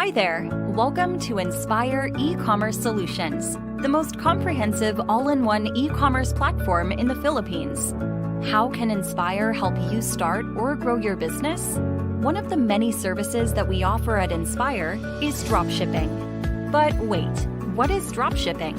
Hi there. Welcome to Inspire E-commerce Solutions, the most comprehensive all-in-one e-commerce platform in the Philippines. How can Inspire help you start or grow your business? One of the many services that we offer at Inspire is dropshipping. But wait, what is dropshipping?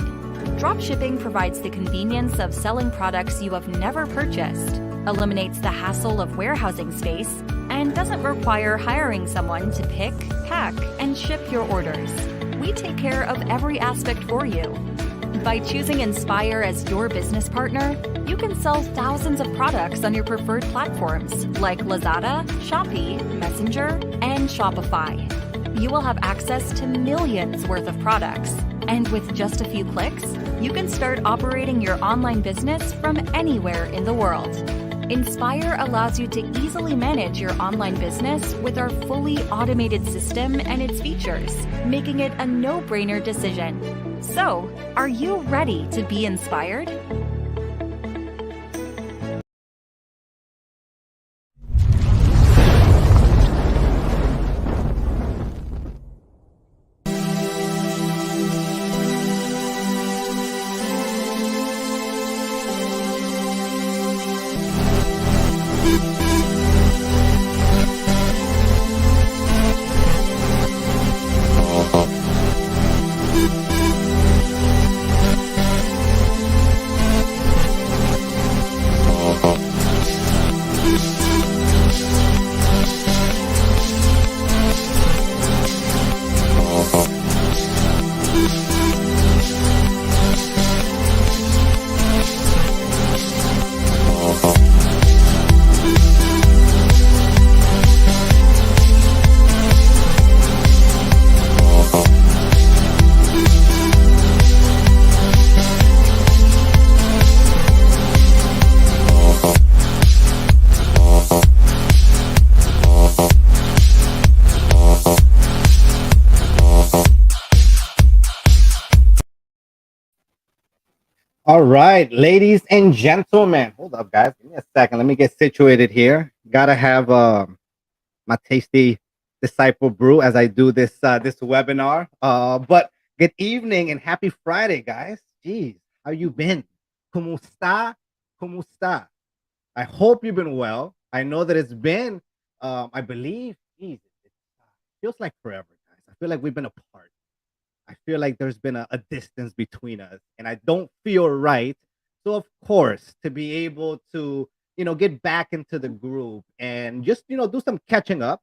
Dropshipping provides the convenience of selling products you have never purchased, eliminates the hassle of warehousing space, and doesn't require hiring someone to pick, pack, and ship your orders. We take care of every aspect for you. By choosing Inspire as your business partner, you can sell thousands of products on your preferred platforms like Lazada, Shopee, Messenger, and Shopify. You will have access to millions worth of products. And with just a few clicks, you can start operating your online business from anywhere in the world. Inspire allows you to easily manage your online business with our fully automated system and its features, making it a no-brainer decision. So, are you ready to be inspired? All right, ladies and gentlemen. Hold up, guys. Give me a second. Let me get situated here. Gotta have my tasty disciple brew as I do this webinar. But good evening and happy Friday, guys. Jeez, how you been? Kumusta? Kumusta? I hope you've been well. I know that it's been, I believe, geez, it feels like forever, guys. I feel like we've been apart. I feel like there's been a distance between us, and I don't feel right. So, of course, to be able to, get back into the groove and just, do some catching up.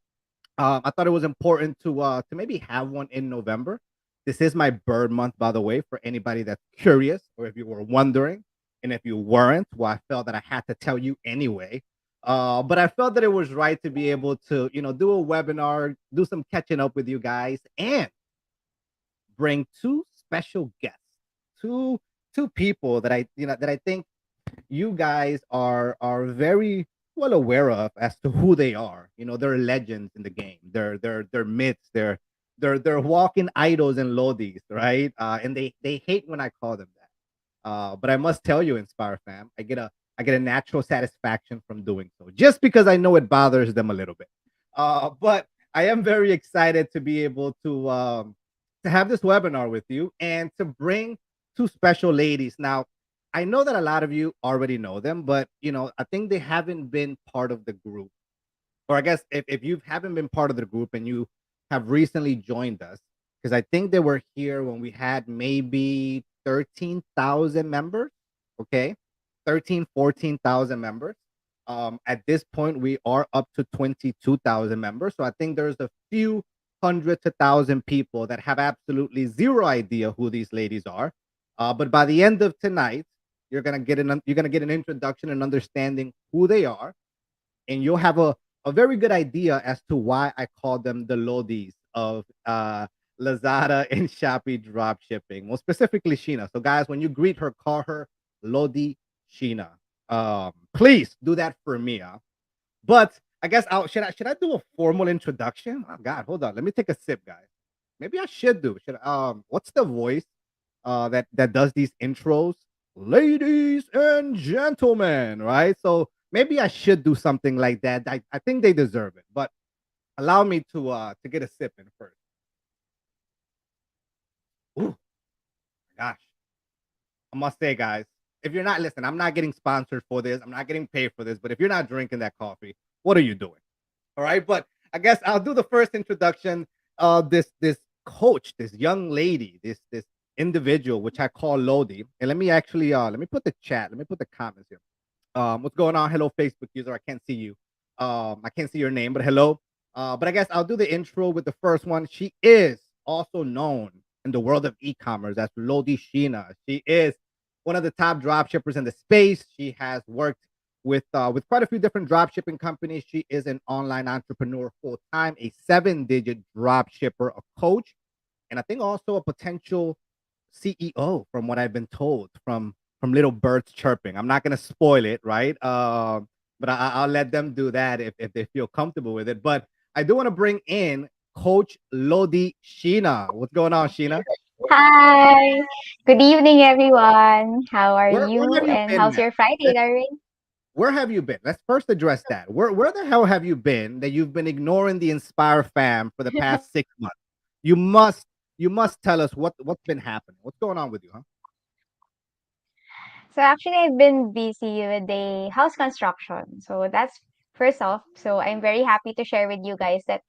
I thought it was important to maybe have one in November. This is my bird month, by the way, for anybody that's curious, or if you were wondering, and if you weren't, well, I felt that I had to tell you anyway. But I felt that it was right to be able to, do a webinar, do some catching up with you guys, and bring two special guests, two two people that I think you guys are very well aware of as to who they are. They're legends in the game. They're myths. They're walking idols and lodies, right? And they hate when I call them that. But I must tell you, Inspire fam, I get a natural satisfaction from doing so, just because I know it bothers them a little bit. But I am very excited to be able to have this webinar with you and to bring two special ladies. Now, I know that a lot of you already know them, but I think they haven't been part of the group. Or I guess if you haven't been part of the group and you have recently joined us, because I think they were here when we had maybe 13,000 members. Okay. 13, 14,000 members. At this point, we are up to 22,000 members. So I think there's a few hundred to thousand people that have absolutely zero idea who these ladies are. But by the end of tonight, you're gonna get an introduction and understanding who they are, and you'll have a very good idea as to why I call them the Lodis of Lazada and Shopee drop shipping. Well, specifically Sheena. So guys, when you greet her, call her Lodi Sheena. Please do that for me. But I guess should I do a formal introduction? Oh God, hold on. Let me take a sip, guys. Maybe I should do. Should what's the voice that does these intros? Ladies and gentlemen, right? So maybe I should do something like that. I think they deserve it. But allow me to get a sip in first. Ooh, gosh. I must say, guys, if you're not listen, I'm not getting sponsored for this. I'm not getting paid for this. But if you're not drinking that coffee, what are you doing? All right. But I guess I'll do the first introduction. This coach, this young lady, this individual, which I call Lodi. And let me actually let me put the chat. Let me put the comments here. What's going on? Hello, Facebook user. I can't see you. I can't see your name, but hello. But I guess I'll do the intro with the first one. She is also known in the world of e-commerce as Lodi Sheena. She is one of the top drop shippers in the space. She has worked with quite a few different drop shipping companies. She is an online entrepreneur full time, a 7-digit drop shipper, a coach, and I think also a potential CEO, from what I've been told from little birds chirping. I'm not gonna spoil it, right? But I'll let them do that if they feel comfortable with it. But I do want to bring in Coach Lodi Sheena. What's going on, Sheena? Hi. Good evening, everyone. How are Where have you? you And been, how's man? your Friday, Let's, Darwin? where have you been? Let's first address that. Where the hell have you been that you've been ignoring the Inspire fam for the past 6 months? You must you must tell us what's been happening. What's going on with you, huh? So actually, I've been busy with the house construction. So that's first off. So I'm very happy to share with you guys that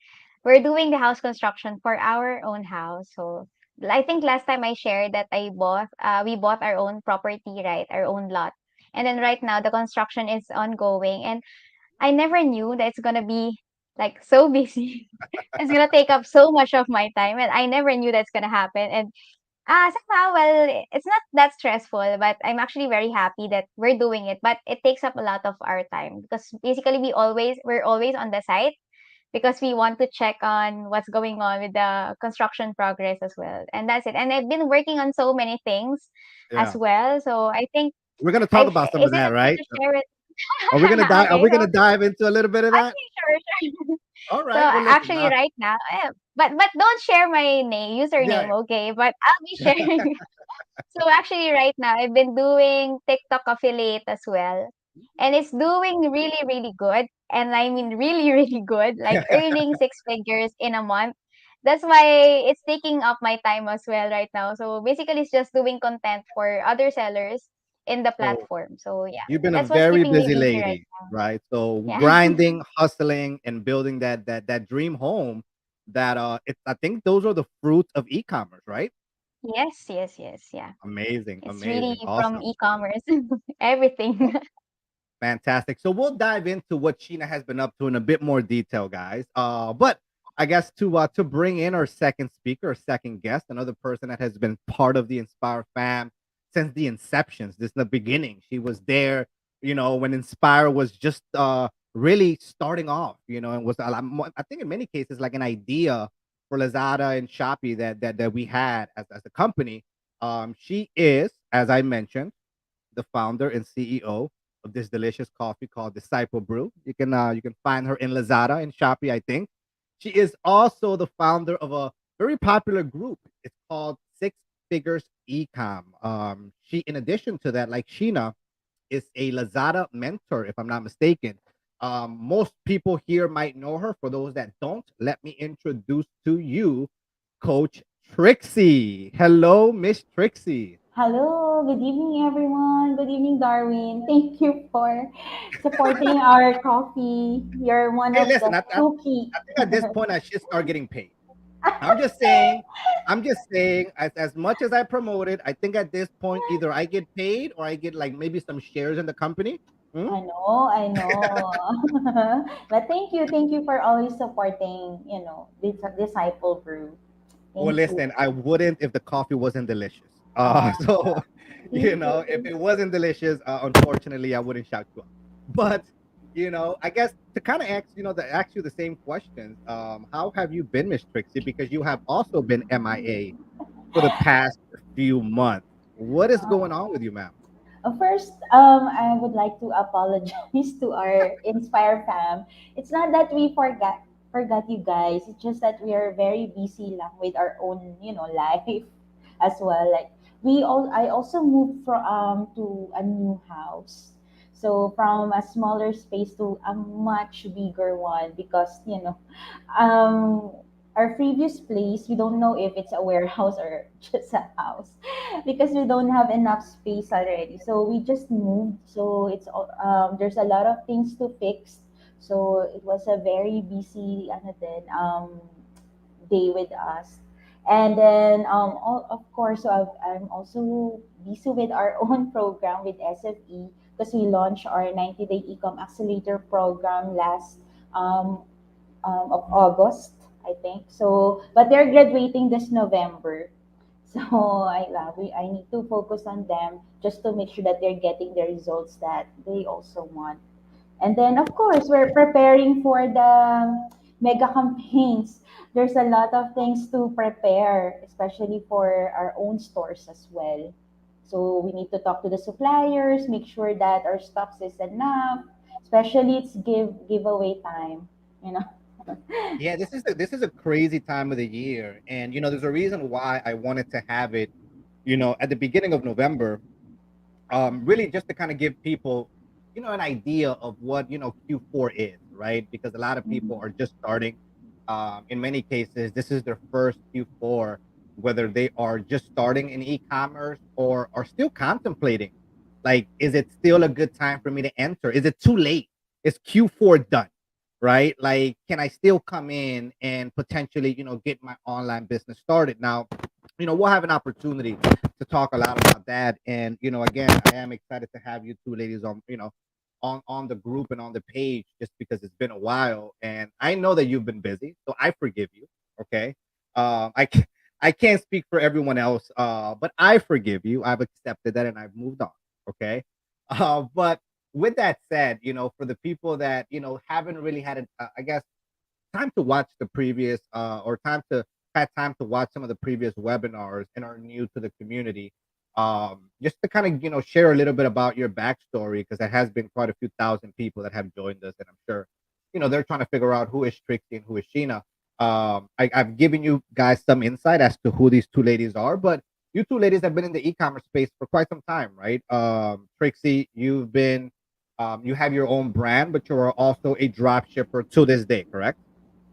we're doing the house construction for our own house. So I think last time I shared that we bought our own property, right? Our own lot. And then right now the construction is ongoing. And I never knew that it's gonna be like so busy. It's gonna take up so much of my time, and I never knew that's gonna happen. And somehow, well, it's not that stressful, but I'm actually very happy that we're doing it. But it takes up a lot of our time because basically we're always on the site because we want to check on what's going on with the construction progress as well. And that's it. And I've been working on so many things as Yeah. well. So I think We're gonna talk I about some is of it that, okay right? to share it? Are we gonna dive? Are Okay, we so gonna dive into a little bit of that? okay, sure. All So right. Well, listen. actually, right now, but don't share my Yeah. username, okay? But I'll be sharing. So actually, right now, I've been doing TikTok affiliate as well, and it's doing really, really good. And I mean, really, really good. Like earning 6 figures in a month. That's why it's taking up my time as well right now. So basically, it's just doing content for other sellers in the So platform. So yeah, you've been a that's what's very keeping me busy busy right lady, now. right? So Yeah. grinding, hustling, and building that dream home. That it's. I think those are the fruits of e-commerce, right? Yes, yes, yes. Yeah. Amazing, It's really amazing, from awesome. e-commerce, everything. Fantastic. So we'll dive into what Sheena has been up to in a bit more detail, guys. But I guess to bring in our second speaker, our second guest, another person that has been part of the Inspire fam since the inceptions, this the beginning. She was there, when Inspire was just really starting off, and was a lot more, I think in many cases like an idea for Lazada and Shopee that we had as a company. She is, as I mentioned, the founder and CEO of this delicious coffee called Disciple Brew. You can find her in Lazada and Shopee, I think. She is also the founder of a very popular group. It's called Six Figures Ecom. She, in addition to that, like Sheena, is a Lazada mentor, if I'm not mistaken. Most people here might know her. For those that don't, let me introduce to you Coach Trixie. Hello, Miss Trixie. Hello, good evening, everyone. Good evening, Darwin. Thank you for supporting our coffee. You're one Hey, of listen, the I two key. think at this point I should start getting paid. I'm just saying, as much as I promote it, I think at this point either I get paid or I get like maybe some shares in the company. Hmm? I know. But thank you for always supporting, this disciple brew. Well, Thank you. listen, I wouldn't if the coffee wasn't delicious. Oh, So thank you, if thank it you. wasn't delicious, unfortunately, I wouldn't shout you out. But I guess to kind of ask you the same questions. How have you been, Miss Trixie? Because you have also been MIA for the past few months. What is going on with you, ma'am? First, I would like to apologize to our Inspire fam. It's not that we forgot you guys. It's just that we are very busy lang with our own, life as well. Like I also moved to a new house. So from a smaller space to a much bigger one because um our previous place, we don't know if it's a warehouse or just a house because we don't have enough space already. So we just moved. So there's a lot of things to fix. So it was a very busy ano din, day with us. And then, of course, so I'm also busy with our own program with SFE because we launched our 90-day Ecom Accelerator program last um, of August, I think. So, but they're graduating this November. So I need to focus on them just to make sure that they're getting the results that they also want. And then, of course, we're preparing for the mega campaigns. There's a lot of things to prepare, especially for our own stores as well. So we need to talk to the suppliers, make sure that our stocks is enough. Especially it's giveaway time, you know. Yeah, this is a crazy time of the year, and there's a reason why I wanted to have it, at the beginning of November, really just to kind of give people, an idea of what Q4 is, right? Because a lot of people Mhm. are just starting. In many cases, this is their first Q4, whether they are just starting in e-commerce or are still contemplating, like, is it still a good time for me to enter? Is it too late? Is Q4 done? Right? Like, can I still come in and potentially, get my online business started? Now, we'll have an opportunity to talk a lot about that. And again, I am excited to have you two ladies on, on the group and on the page, just because it's been a while, and I know that you've been busy, so I forgive you. Okay, I can't speak for everyone else, but I forgive you. I've accepted that and I've moved on. Okay, but with that said, for the people that haven't really had it, I guess, time to watch the previous or time to had time to watch some of the previous webinars and are new to the community, just to kind of share a little bit about your backstory, because there has been quite a few thousand people that have joined us, and I'm sure they're trying to figure out who is Trixie and who is Sheena. I've given you guys some insight as to who these two ladies are, but you two ladies have been in the e-commerce space for quite some time, right? Trixie, you have your own brand, but you are also a drop shipper to this day, correct?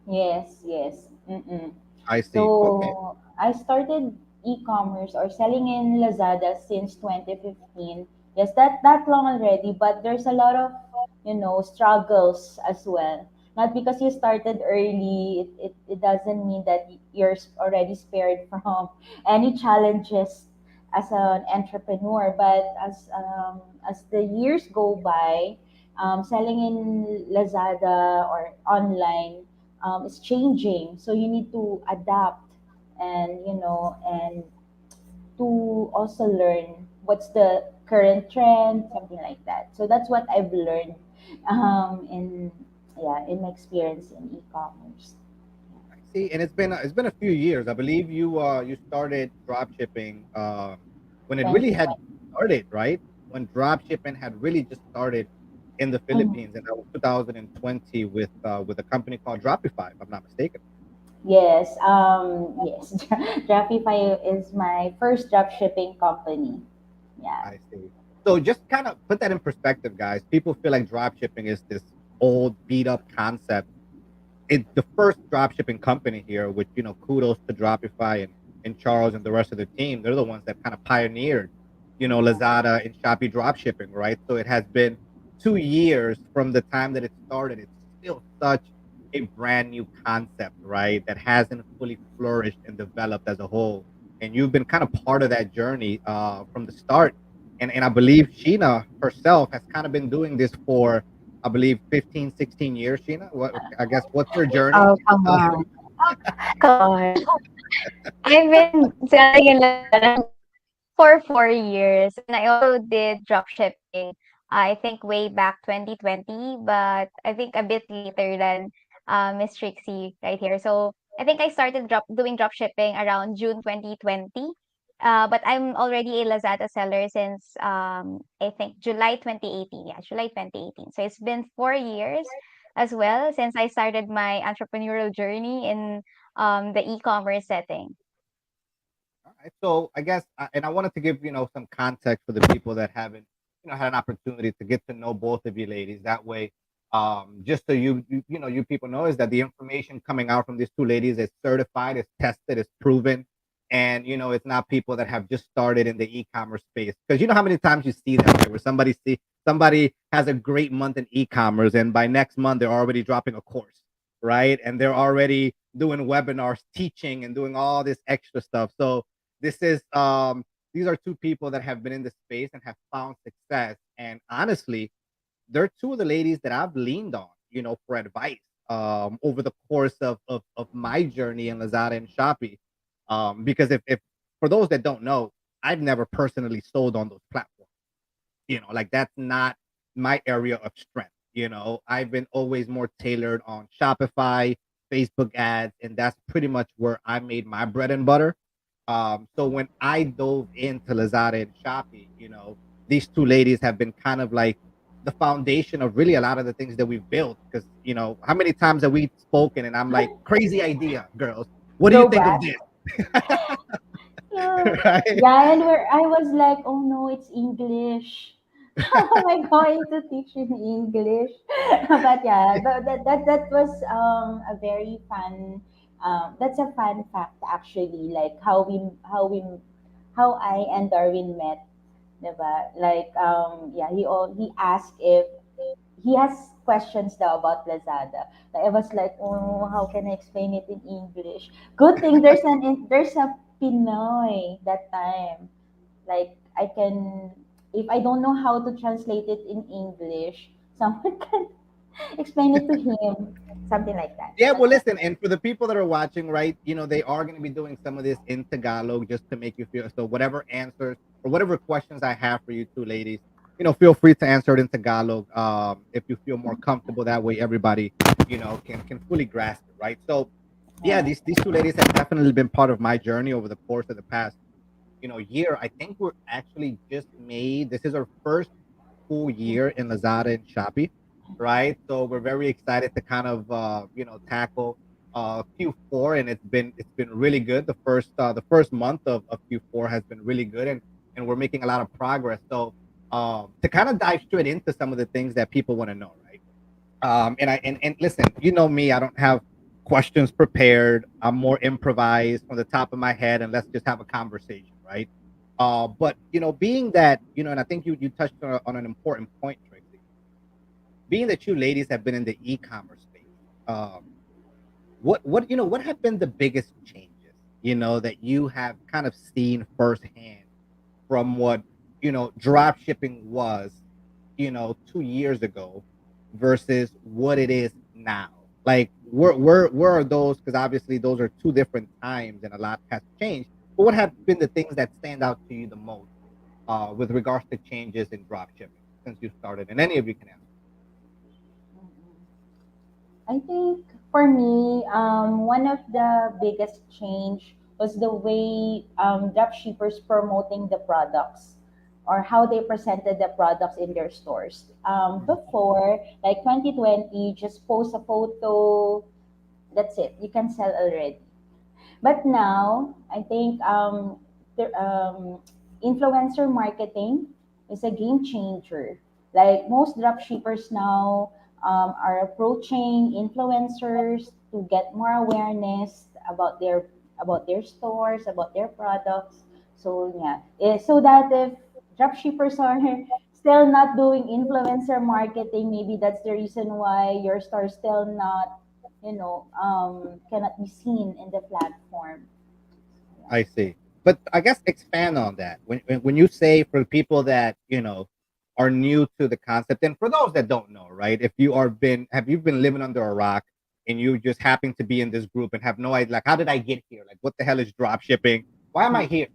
Yes, yes. Mm-mm. I see. Okay. So I started e-commerce or selling in Lazada since 2015. Yes, that long already, but there's a lot of, struggles as well. Not because you started early, it doesn't mean that you're already spared from any challenges as an entrepreneur. But as the years go by, selling in Lazada or online is changing. So you need to adapt and to also learn what's the current trend, something like that. So that's what I've learned in in my experience in e-commerce. I see. And it's been a few years. I believe you started drop shipping when it really had 2020. started, right? When drop shipping had really just started in the Mhm. Philippines, and that was 2020 with a company called Dropify, if I'm not mistaken. Yes, yes. Drafify is my first drop shipping company. Yeah. I see. So just kind of put that in perspective, guys. People feel like drop shipping is this old beat up concept. It's the first drop shipping company here, which kudos to Dropify and Charles and the rest of the team. They're the ones that kind of pioneered, Lazada and Shopee drop shipping, right? So it has been 2 years from the time that it started. It's still such a brand new concept, right? That hasn't fully flourished and developed as a whole. And you've been kind of part of that journey from the start. And I believe Sheena herself has kind of been doing this for, I believe, 15, 16 years, Sheena. I guess, what's your journey? Oh, come Uh, on. Come on. I've been selling in Lazada for 4 years, and I also did drop shipping. I think way back 2020, but I think a bit later than Miss Trixie right here. So I think I started doing drop shipping around June 2020. But I'm already a Lazada seller since I think July 2018. Yeah, July 2018. So it's been 4 years as well since I started my entrepreneurial journey in the e-commerce setting. all right. So I guess, and I wanted to give some context for the people that haven't had an opportunity to get to know both of you ladies. That way, Just so you people know, is that the information coming out from these two ladies is certified, is tested, is proven, and it's not people that have just started in the e-commerce space. Because you know how many times you see that, right? Where somebody has a great month in e-commerce, and by next month they're already dropping a course, right? And they're already doing webinars, teaching, and doing all this extra stuff. So this is these are two people that have been in the space and have found success. And honestly, they're two of the ladies that I've leaned on, for advice over the course of my journey in Lazada and Shopee. Because if for those that don't know, I've never personally sold on those platforms. Like that's not my area of strength. I've been always more tailored on Shopify, Facebook ads, and that's pretty much where I made my bread and butter. So when I dove into Lazada and Shopee, these two ladies have been kind of like the foundation of really a lot of the things that we've built. Because how many times have we spoken and I'm like, crazy idea, girls. What do you Go think of back. this? Yeah, Right? yeah, and where I was like, oh no, it's English. How am I going to teach in English? But yeah, that was a very fun. That's a fun fact actually. Like how I and Darwin met, diba? Like yeah, he asked if he has questions now about Lazada. Like, I was like, oh, how can I explain it in English? Good thing there's a Pinoy that time. Like I can, if I don't know how to translate it in English, someone can explain it to him, something like that. Yeah, But well, yeah, listen, and for the people that are watching, right, they are going to be doing some of this in Tagalog just to make you feel. So, whatever answers or whatever questions I have for you two ladies, feel free to answer it in Tagalog. If you feel more comfortable that way, everybody, can fully grasp it, right? So, yeah, yeah. these two ladies have definitely been part of my journey over the course of the past, year. I think we're actually just made. This is our first full year in Lazada and Shopee, right? So we're very excited to kind of tackle Q4, and it's been really good. The first month of Q4 has been really good, and we're making a lot of progress. So to kind of dive straight into some of the things that people want to know, right? And listen, you know me, I don't have questions prepared. I'm more improvised from the top of my head, and let's just have a conversation, right? But being that, and I think you touched on an important point, Tracy. Being that you ladies have been in the e-commerce space, um, what have been the biggest changes, that you have kind of seen firsthand from what drop shipping was 2 years ago versus what it is now? Like where are those? Because obviously those are two different times and a lot has changed. But what have been the things that stand out to you the most with regards to changes in drop shipping since you started? And any of you can answer. I think for me, one of the biggest change was the way dropshippers promoting the products or how they presented the products in their stores. Before, like 2020, just post a photo, that's it. You can sell already. But now, I think influencer marketing is a game changer. Like most dropshippers now are approaching influencers to get more awareness about their stores, about their products. So yeah, so that if dropshippers are still not doing influencer marketing, maybe that's the reason why your store still not cannot be seen in the platform. Yeah. I see. But I guess expand on that. When you say for people that, are new to the concept, and for those that don't know, right? If you have you been living under a rock and you just happen to be in this group and have no idea, like, how did I get here? Like, what the hell is drop shipping? Why am I here?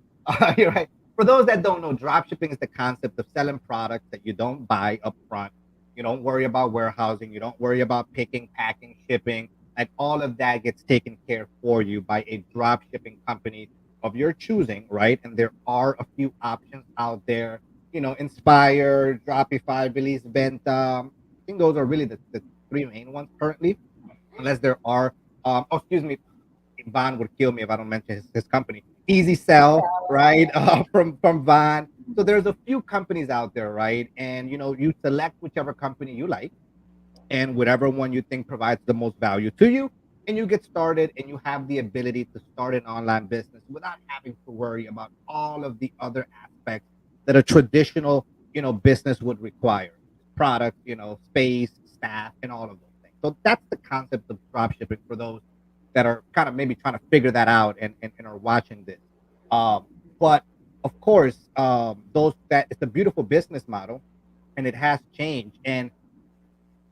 You're right. For those that don't know, drop shipping is the concept of selling products that you don't buy up front. You don't worry about warehousing. You don't worry about picking, packing, shipping. Like all of that gets taken care for you by a drop shipping company of your choosing, right? And there are a few options out there, Inspire, Dropify, Belize Venta. I think those are really the three main ones currently, unless there are, oh, excuse me, Van would kill me if I don't mention his company. Easy Sell, right? From Van. So there's a few companies out there, right? And you select whichever company you like, and whatever one you think provides the most value to you, and you get started, and you have the ability to start an online business without having to worry about all of the other aspects that a traditional, business would require: product, space, staff, and all of those things. So that's the concept of drop shipping for those that are kind of maybe trying to figure that out, and are watching this. But of course, those that it's a beautiful business model, and it has changed. And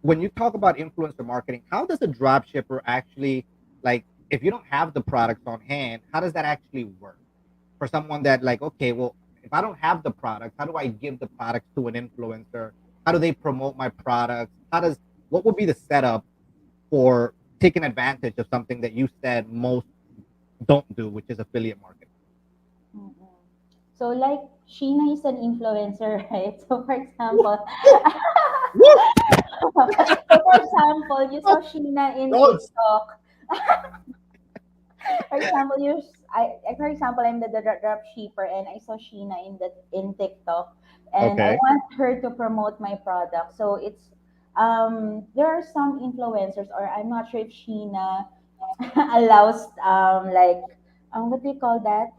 when you talk about influencer marketing, how does a drop shipper actually, like, if you don't have the products on hand, how does that actually work for someone that, like, okay, well, if I don't have the product, how do I give the products to an influencer? How do they promote my products? What would be the setup for taking advantage of something that you said most don't do, which is affiliate marketing? Mm-mm. So like Sheena is an influencer, right? So for example, Woo! so for example, you saw Sheena in Those. TikTok. For example, for example, I'm the drop shipper, and I saw Sheena in TikTok, and I Okay. want her to promote my product. So it's there are some influencers, or I'm not sure if Sheena allows like what do you call that,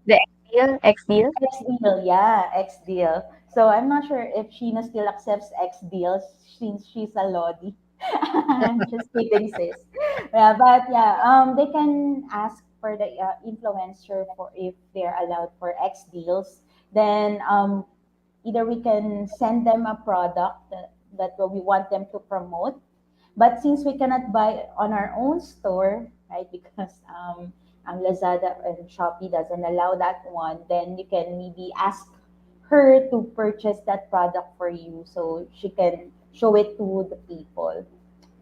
The X deal, X deal. X deal, yeah, X deal. So I'm not sure if Sheena still accepts X deals since she's a Lodi. I'm just kidding, sis. Yeah, but yeah, they can ask for the influencer for if they're allowed for X deals. Then either we can send them a product that we want them to promote, but since we cannot buy on our own store, right, because Lazada and Shopee doesn't allow that one, then you can maybe ask her to purchase that product for you so she can show it to the people.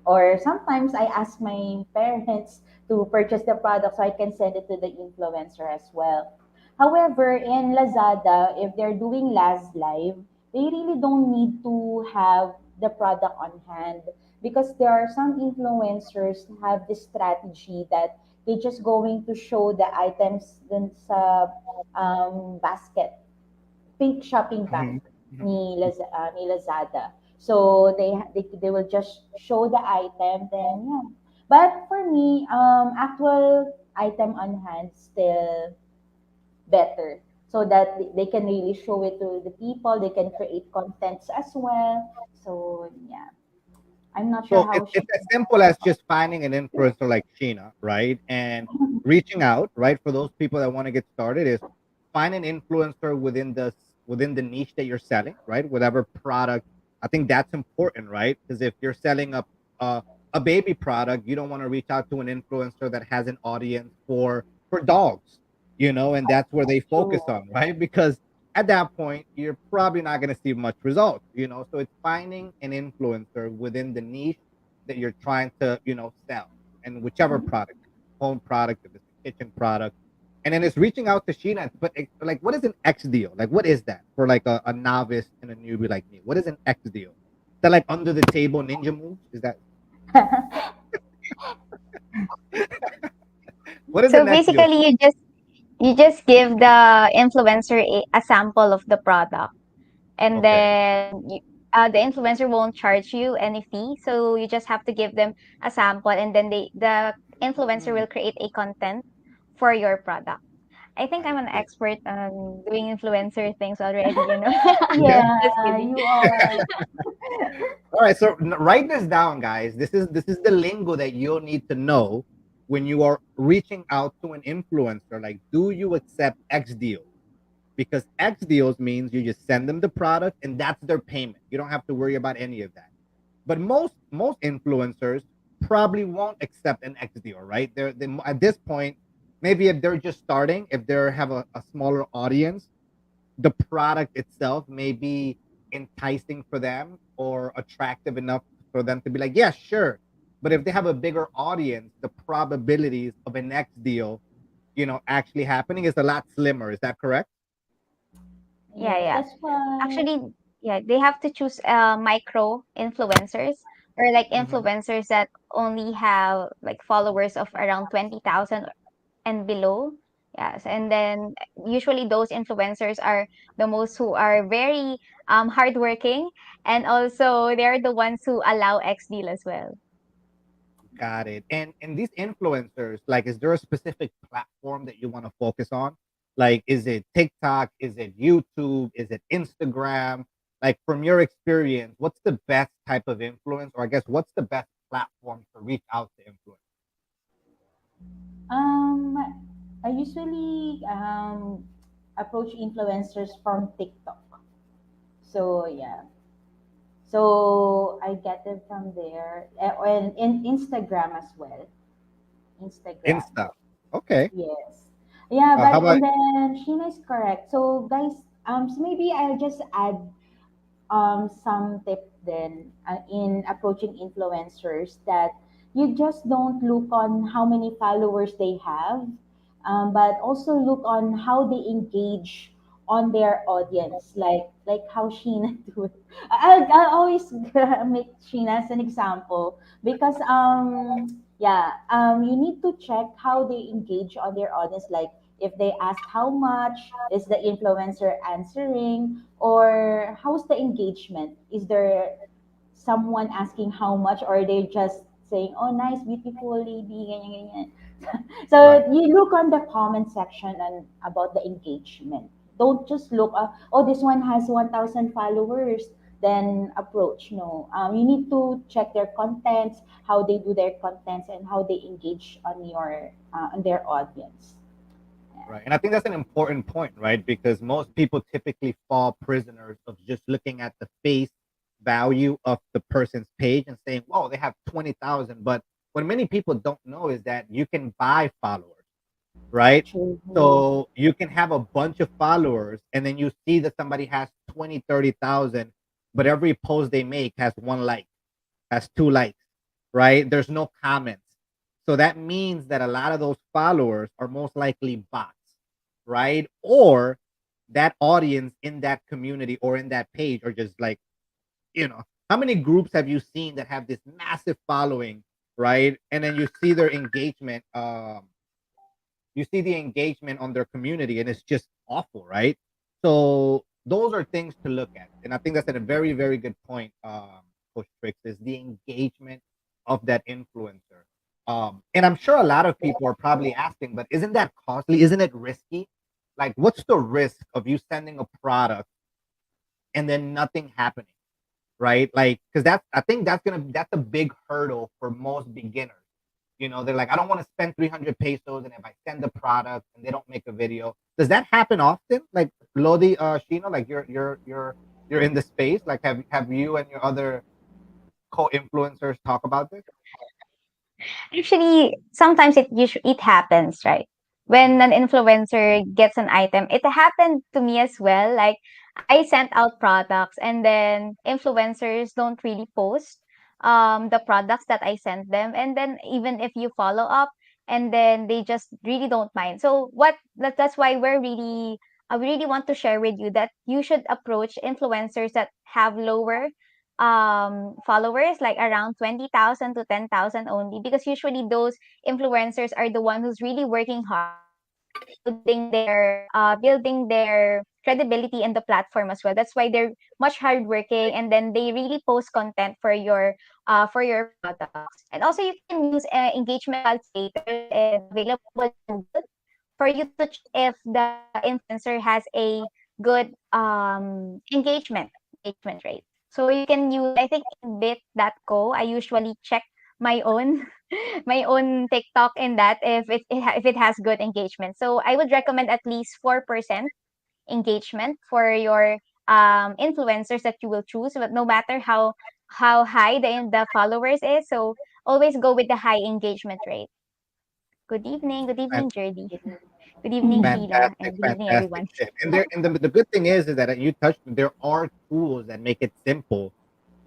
Or sometimes I ask my parents to purchase the product so I can send it to the influencer as well. However, in Lazada, if they're doing Laz Live, they really don't need to have the product on hand because there are some influencers who have this strategy that they just going to show the items dun sa basket, pink shopping bag Mhm, mhm. ni Lazada. So they will just show the item, then yeah. But for me, actual item on hand still better, so that they can really show it to the people. They can create contents as well. So yeah, I'm not sure So how it's she. as simple as just finding an influencer like Sheena, right? And reaching out, right? For those people that want to get started, is find an influencer within the niche that you're selling, right? Whatever product. I think that's important, right? Because if you're selling a a baby product, you don't want to reach out to an influencer that has an audience for dogs, and that's where they focus True. on, right? Because at that point, you're probably not going to see much results. So it's finding an influencer within the niche that you're trying to, sell, and whichever product, home product, if it's a kitchen product, and then it's reaching out to Sheena. But like, what is an X deal? Like, what is that for like a novice and a newbie like me? What is an X deal? Is that like under the table ninja moves? Is that what is So an X deal? basically, you just give the influencer a sample of the product, and Okay. then the influencer won't charge you any fee. So you just have to give them a sample, and then the influencer Mm, will create a content for your product. I think I I'm an see. expert on doing influencer things already. Yeah. Just Yeah, kidding. you are. All right, so write this down, guys. This is the lingo that you'll need to know when you are reaching out to an influencer. Like, do you accept X deals? Because X deals means you just send them the product and that's their payment. You don't have to worry about any of that. But most influencers probably won't accept an X deal, right? They at this point, maybe if they're just starting, if they have a smaller audience, the product itself may be enticing for them or attractive enough for them to be like, yeah, sure. But if they have a bigger audience, the probabilities of an X deal, actually happening is a lot slimmer. Is that correct? Yeah, Yes, yeah. that's why. Actually, yeah, they have to choose micro influencers, or like Mm-hmm. influencers that only have like followers of around 20,000 and below. Yes, and then usually those influencers are the most who are very hardworking, and also they're the ones who allow X deal as well. Got it. And these influencers, like, is there a specific platform that you want to focus on? Like, is it TikTok? Is it YouTube? Is it Instagram? Like, from your experience, what's the best type of influence, or I guess, what's the best platform to reach out to influence? Um, I usually approach influencers from TikTok. So yeah, so I get them from there, and in Instagram as well. Instagram. Insta. Okay. Yes. Yeah, How but about and then Sheena is correct. So guys, so maybe I'll just add some tip then in approaching influencers, that you just don't look on how many followers they have, but also look on how they engage on their audience, like how Sheena do it. I'll always make Sheena as an example, because yeah, you need to check how they engage on their audience, like if they ask how much is the influencer answering, or how's the engagement, is there someone asking how much, or they just saying, oh, nice, beautiful lady, ganyan, ganyan. So right, you look on the comment section and about the engagement. Don't just look, oh, this one has 1,000 followers, then approach. No, you need to check their contents, how they do their contents, and how they engage on their audience. Yeah. right? And I think that's an important point, right? Because most people typically fall prisoners of just looking at the face value of the person's page and saying, "Whoa, they have 20,000." But what many people don't know is that you can buy followers, right? True. So you can have a bunch of followers and then you see that somebody has 20, 30,000, but every post they make has one like, has two likes, right? There's no comments. So that means that a lot of those followers are most likely bots, right? Or that audience in that community or in that page are just like, how many groups have you seen that have this massive following, right? And then you see their engagement, you see the engagement on their community and it's just awful, right? So those are things to look at. And I think that's a very, very good point, Coach Tricks, is the engagement of that influencer. And I'm sure a lot of people are probably asking, but isn't that costly? Isn't it risky? Like, what's the risk of you sending a product and then nothing happening, right? Like, because I think that's a big hurdle for most beginners. They're like, I don't want to spend 300 pesos, and if I send the product and they don't make a video, does that happen often? Like, Lodi, Shino, like you're in the space. Like, have you and your other co-influencers talk about this? Actually, sometimes it happens, right? When an influencer gets an item, it happened to me as well. Like I sent out products, and then influencers don't really post the products that I sent them, and then even if you follow up, and then they just really don't mind. So that's why we really want to share with you that you should approach influencers that have lower followers, like around 20,000 to 10,000 only, because usually those influencers are the one who's really working hard building their credibility in the platform as well. That's why they're much hardworking, and then they really post content for your products. And also you can use engagement calculators and available in Google for you to check if the influencer has a good engagement rate. So you can use, I think in bit.co, I usually check my own my own TikTok in that if it has good engagement. So I would recommend at least 4% engagement for your influencers that you will choose, but no matter how high the followers is. So always go with the high engagement rate. Good Fan- evening, Jerdy. Good evening, Sheila, Fantastic, and good evening, fantastic everyone. tip. And the good thing is that you touched. There are tools that make it simple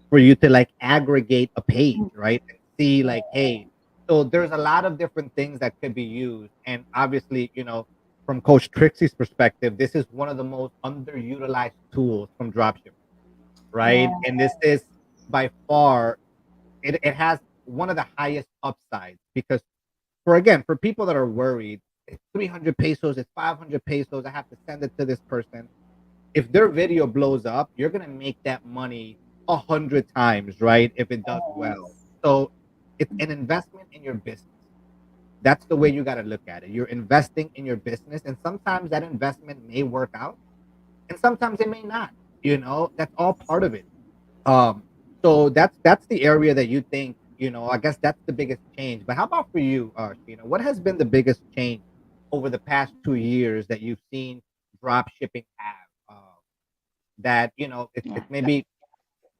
for you to like aggregate a page, right? And see like, hey, so there's a lot of different things that could be used. And obviously, from Coach Trixie's perspective, this is one of the most underutilized tools from dropshipping, Yeah. right? And this is by far, it has one of the highest upsides because for again, for people that are worried, it's 300 pesos, it's 500 pesos. I have to send it to this person. If their video blows up, you're gonna make that money 100 times, right? If it does well. Yes. So it's an investment in your business. That's the way you got to look at it. You're investing in your business, and sometimes that investment may work out, and sometimes it may not. That's all part of it. Um, so that's the area that you think. I guess that's the biggest change. But how about for you, Sheena? What has been the biggest change over the past 2 years that you've seen drop shipping have? That it's Yeah. maybe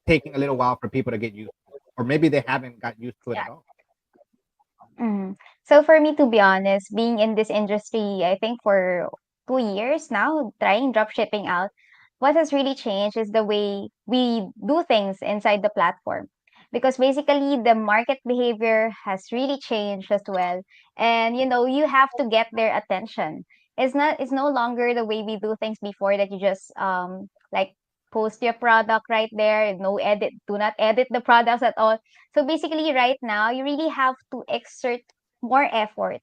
taking a little while for people to get used to, or maybe they haven't got used to it at all. Mhm. So for me, to be honest, being in this industry, I think for 2 years now, trying drop shipping out, what has really changed is the way we do things inside the platform. Because basically, the market behavior has really changed as well. And you have to get their attention. It's no longer the way we do things before, that you just like post your product right there, no edit, do not edit the products at all. So basically, right now, you really have to exert more effort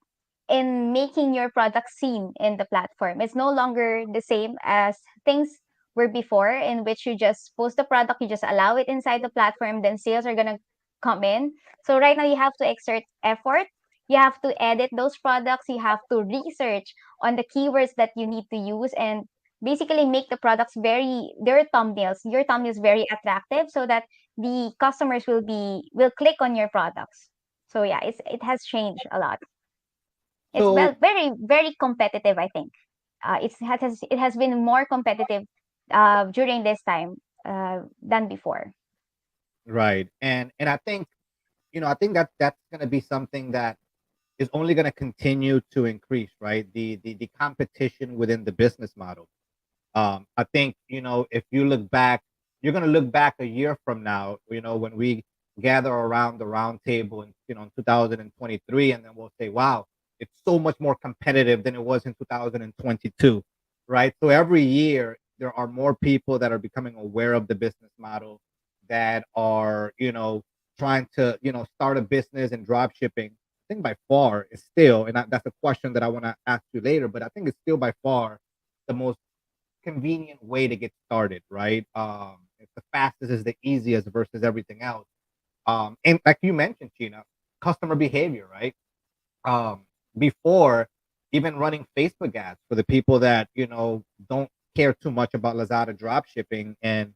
in making your product seen in the platform. It's no longer the same as things were before, in which you just post the product, you just allow it inside the platform, then sales are gonna come in. So right now, you have to exert effort. You have to edit those products. You have to research on the keywords that you need to use, and basically make the products your thumbnails very attractive, so that the customers will click on your products. So yeah, it has changed a lot. It's So very very competitive, I think. It has been more competitive during this time than before. right, and I think that that's going to be something that is only going to continue to increase, right? The competition within the business model. I think if you look back, you're going to look back a year from now, when we gather around the round table in 2023, and then we'll say, wow, it's so much more competitive than it was in 2022, right? So every year there are more people that are becoming aware of the business model, that are trying to start a business and drop shipping. I think by far is still, and that's a question that I want to ask you later, but I think it's still by far the most convenient way to get started, right? It's the fastest, is the easiest versus everything else. And like you mentioned, Gina, customer behavior, right? Um, Before, even running Facebook ads for the people that don't care too much about Lazada drop shipping, and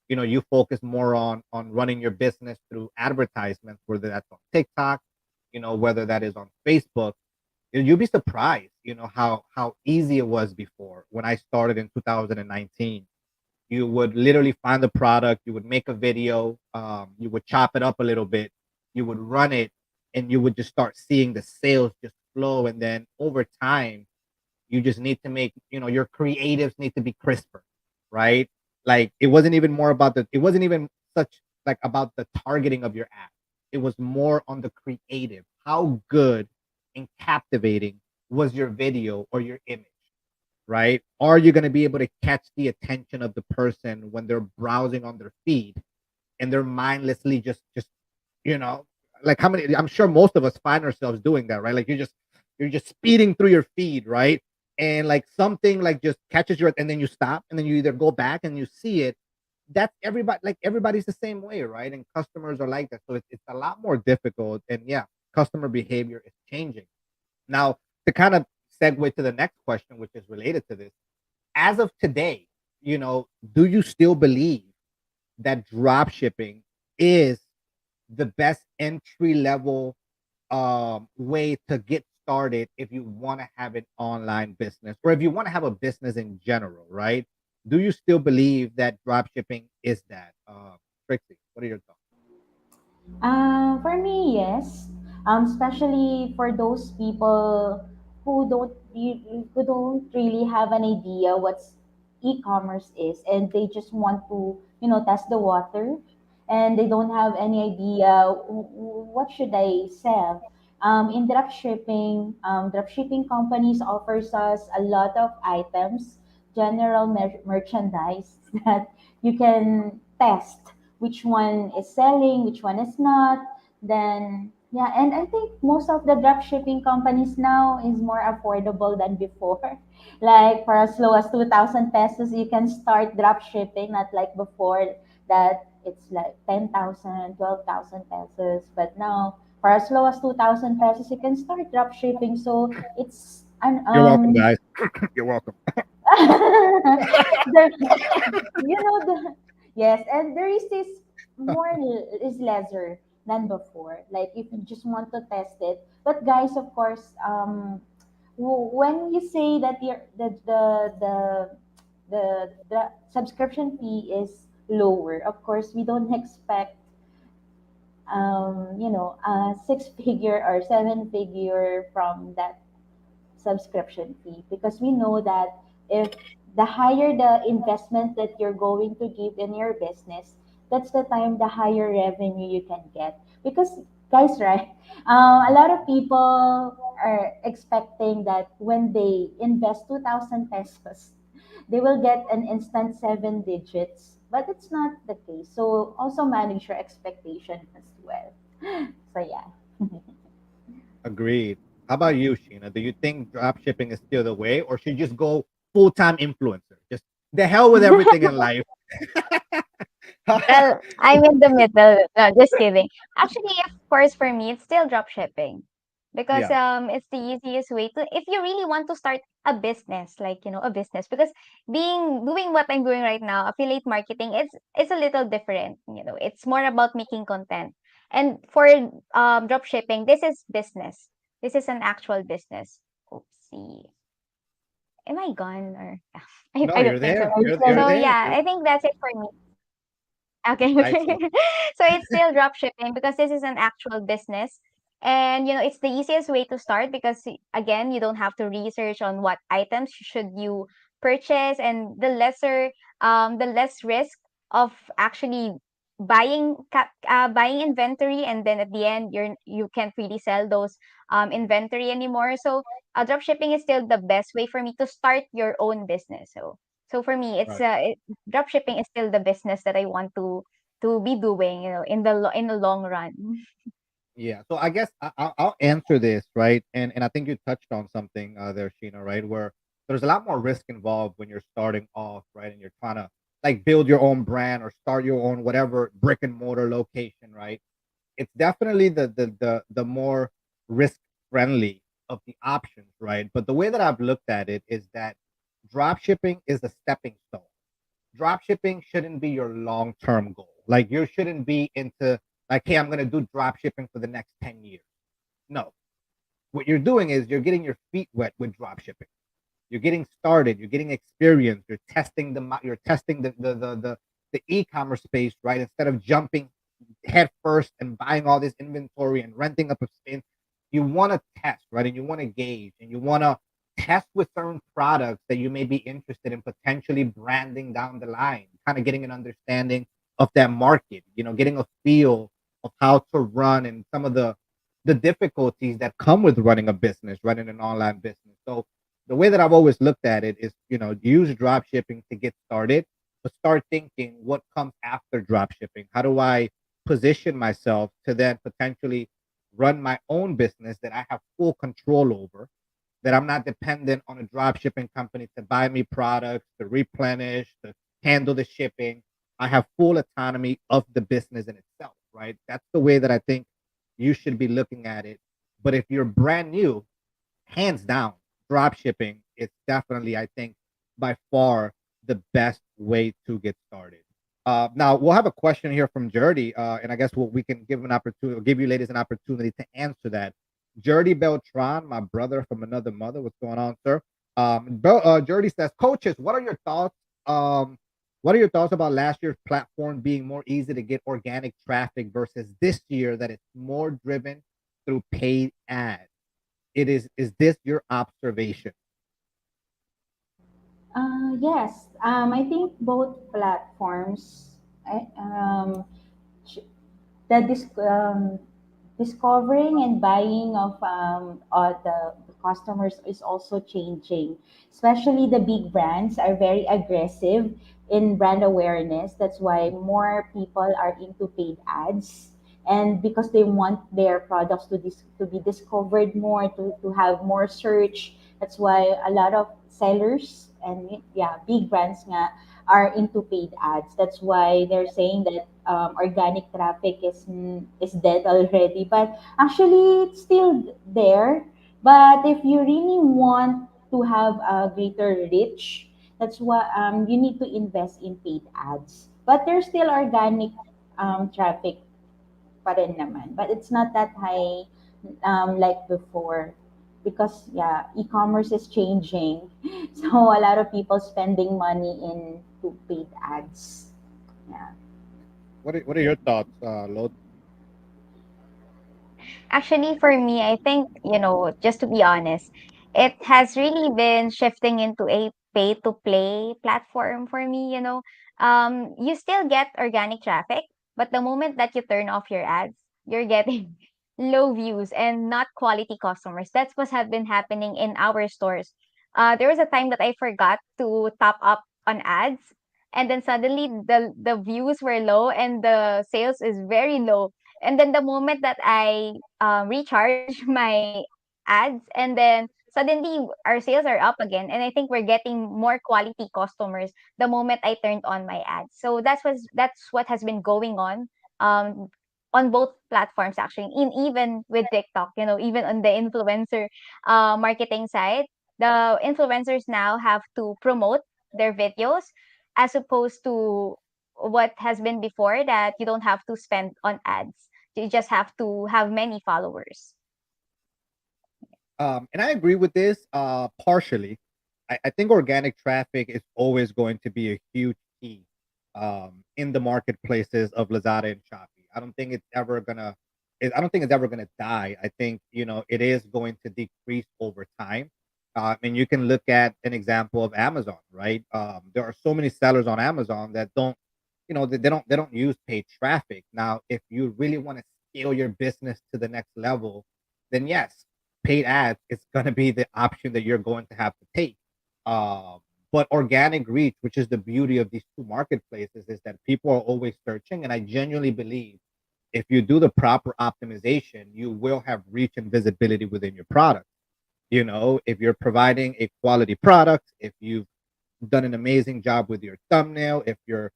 you focus more on running your business through advertisements, whether that's on TikTok, whether that is on Facebook. You'd be surprised, how easy it was before. When I started in 2019, you would literally find the product, you would make a video, you would chop it up a little bit, you would run it, and you would just start seeing the sales just flow. And then over time, you just need to make, your creatives need to be crisper, right? Like it wasn't even such like about the targeting of your ad. It was more on the creative. How good and captivating was your video or your image, right? Are you going to be able to catch the attention of the person when they're browsing on their feed, and they're mindlessly just you know like, how many, I'm sure most of us find ourselves doing that, right? Like you're just speeding through your feed, right? And like something like just catches your, and then you stop, and then you either go back and you see it. That's everybody, like everybody's the same way, right? And customers are like that, so it's a lot more difficult. And yeah, customer behavior is changing now. To kind of segue to the next question, which is related to this, as of today, do you still believe that drop shipping is the best entry level way to get started if you want to have an online business, or if you want to have a business in general, right? Do you still believe that drop shipping is that? Trixie, what are your thoughts? For me, yes. Especially for those people who don't really have an idea what's e-commerce is, and they just want to test the water, and they don't have any idea what should I sell. In drop shipping companies offers us a lot of items, general merchandise that you can test which one is selling, which one is not. Then Yeah, and I think most of the drop shipping companies now is more affordable than before. Like for as low as 2,000 pesos, you can start drop shipping, not like before that it's like 10,000, 12,000 pesos. But now for as low as 2,000 pesos, you can start drop shipping. So it's an You're welcome, guys. You're welcome. there, the yes, and there is this more is lesser than before. Like if you just want to test it, but guys, of course, when you say that the subscription fee is lower, of course, we don't expect a six figure or seven figure from that subscription fee, because we know that if the higher the investment that you're going to give in your business, that's the time the higher revenue you can get. Because guys, right, a lot of people are expecting that when they invest 2,000 pesos, they will get an instant seven digits, but it's not the case. So also manage your expectation as well. So yeah. Agreed. How about you, Sheena? Do you think drop shipping is still the way, or should you just go full time influencer? Just the hell with everything in life. Well, I'm in the middle. No, just kidding. Actually, of course, for me, it's still drop shipping because Yeah, it's the easiest way to, if you really want to start a business, like a business, because doing what I'm doing right now, affiliate marketing, it's a little different. It's more about making content. And for drop shipping, this is business. This is an actual business. Oopsie. Am I gone or no, I you're don't think so. there. You're So there. yeah, I think that's it for me. Okay, okay. Excellent. So it's still drop shipping because this is an actual business. And it's the easiest way to start because again, you don't have to research on what items should you purchase, and the less risk of actually buying inventory, and then at the end you can't really sell those inventory anymore. So drop shipping is still the best way for me to start your own business. So for me, Right. drop shipping is still the business that I want to be doing, in the long run. Yeah. So I guess I'll answer this, right? And I think you touched on something there, Sheena, right? Where there's a lot more risk involved when you're starting off, right? And you're trying to like build your own brand or start your own whatever brick and mortar location, right? It's definitely the more risk friendly of the options, right? But the way that I've looked at it is that drop shipping is a stepping stone. Drop shipping shouldn't be your long term goal. Like you shouldn't be into like, hey, I'm gonna do drop shipping for the next 10 years. No. What you're doing is you're getting your feet wet with drop shipping. You're getting started, you're getting experience, you're testing the e-commerce space, right? Instead of jumping head first and buying all this inventory and renting up a space, you want to test, right? And you want to gauge and you want to test with certain products that you may be interested in potentially branding down the line, kind of getting an understanding of that market, getting a feel of how to run and some of the difficulties that come with running a business, running an online business. So the way that I've always looked at it is, use drop shipping to get started, but start thinking what comes after drop shipping. How do I position myself to then potentially run my own business that I have full control over, that I'm not dependent on a drop shipping company to buy me products, to replenish, to handle the shipping. I have full autonomy of the business in itself, right? That's the way that I think you should be looking at it. But if you're brand new, hands down, drop shipping is definitely, I think, by far the best way to get started. Now we'll have a question here from Jerdy, and I guess we can give an opportunity, give you ladies an opportunity to answer that. Jerdy Beltran, my brother from another mother. What's going on, sir? Jerdy says, coaches, what are your thoughts? What are your thoughts about last year's platform being more easy to get organic traffic versus this year that it's more driven through paid ads? Is this your observation? Yes, I think both platforms, ch- the discovering and buying of the customers is also changing. Especially the big brands are very aggressive in brand awareness. That's why more people are into paid ads. and because they want their products to be discovered more, to have more search. That's why a lot of sellers and yeah, big brands nga are into paid ads. That's why they're saying that organic traffic is dead already. But actually, it's still there. But if you really want to have a greater reach, that's why you need to invest in paid ads. But there's still organic traffic pa rin naman. But it's not that high like before because yeah, e-commerce is changing. So a lot of people spending money in to paid ads. Yeah. What are your thoughts, Lod? Actually, for me, I think, just to be honest, it has really been shifting into a pay to play platform for me. You still get organic traffic, but the moment that you turn off your ads, you're getting low views and not quality customers. That's what have been happening in our stores. There was a time that I forgot to top up on ads, and then suddenly the views were low and the sales is very low. And then the moment that I recharge my ads, and then suddenly our sales are up again, and I think we're getting more quality customers the moment I turned on my ads. So that's what has been going um on both platforms, actually, in even with TikTok, even on the influencer marketing side. The influencers now have to promote their videos, as opposed to what has been before, that you don't have to spend on ads. You just have to have many followers. And I agree with this partially. I think organic traffic is always going to be a huge key in the marketplaces of Lazada and Shopee. I don't think it's ever gonna. I don't think it's ever gonna die. I think it is going to decrease over time. And you can look at an example of Amazon, right? There are so many sellers on Amazon that don't, they don't use paid traffic. Now, if you really want to scale your business to the next level, then yes, paid ads is going to be the option that you're going to have to take. Um, but organic reach, which is the beauty of these two marketplaces, is that people are always searching. And I genuinely believe if you do the proper optimization, you will have reach and visibility within your product. If you're providing a quality product, if you've done an amazing job with your thumbnail, if your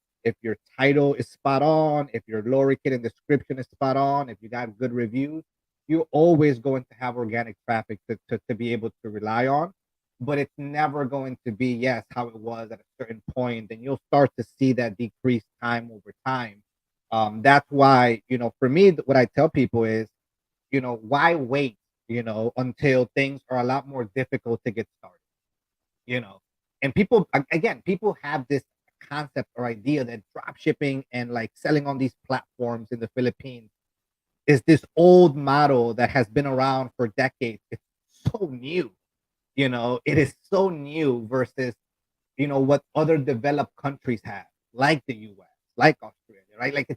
title is spot on, if your lower kit and description is spot on, if you got good reviews, you're always going to have organic traffic to be able to rely on. But it's never going to be, yes, how it was at a certain point. And you'll start to see that decrease time over time. That's why, for me, what I tell people is, why wait, until things are a lot more difficult to get started? you know and people, again, people have this concept or idea that drop shipping and like selling on these platforms in the Philippines is this old model that has been around for decades. It's so new. It is so new versus what other developed countries have, like the US, like Australia, right? Like,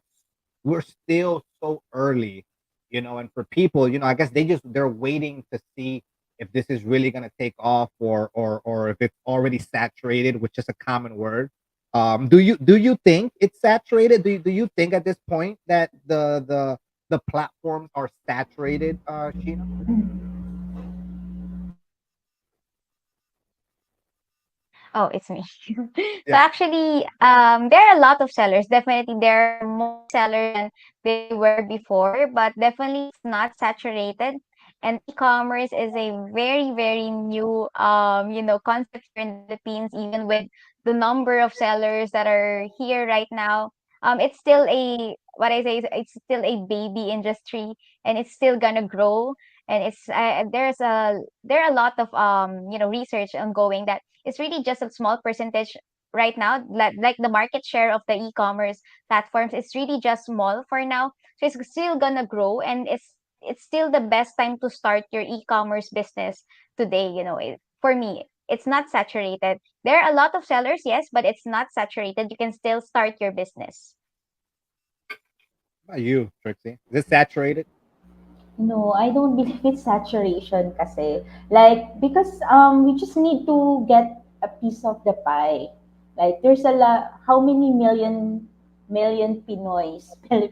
we're still so early. And for people, I guess they're waiting to see if this is really going to take off, or if it's already saturated, which is a common word. Do you think it's saturated? Do you think at this point that the platforms are saturated, Sheena? Oh, it's me. So Yeah. actually, there are a lot of sellers. Definitely, there are more sellers than they were before, but definitely it's not saturated. And e-commerce is a very, very new, concept here in the Philippines. Even with the number of sellers that are here right now, it's still what I say is it's still a baby industry, and it's still gonna grow. And there are a lot of research ongoing that it's really just a small percentage right now. Like the market share of the e-commerce platforms is really just small for now. So it's still gonna grow, and it's still the best time to start your e-commerce business today. For me, it's not saturated. There are a lot of sellers, yes, but it's not saturated. You can still start your business. How about you, Trixie? Is it saturated? No, I don't believe it's saturation kasi. Like, because we just need to get a piece of the pie. Like, there's a lot, how many million Pinoys,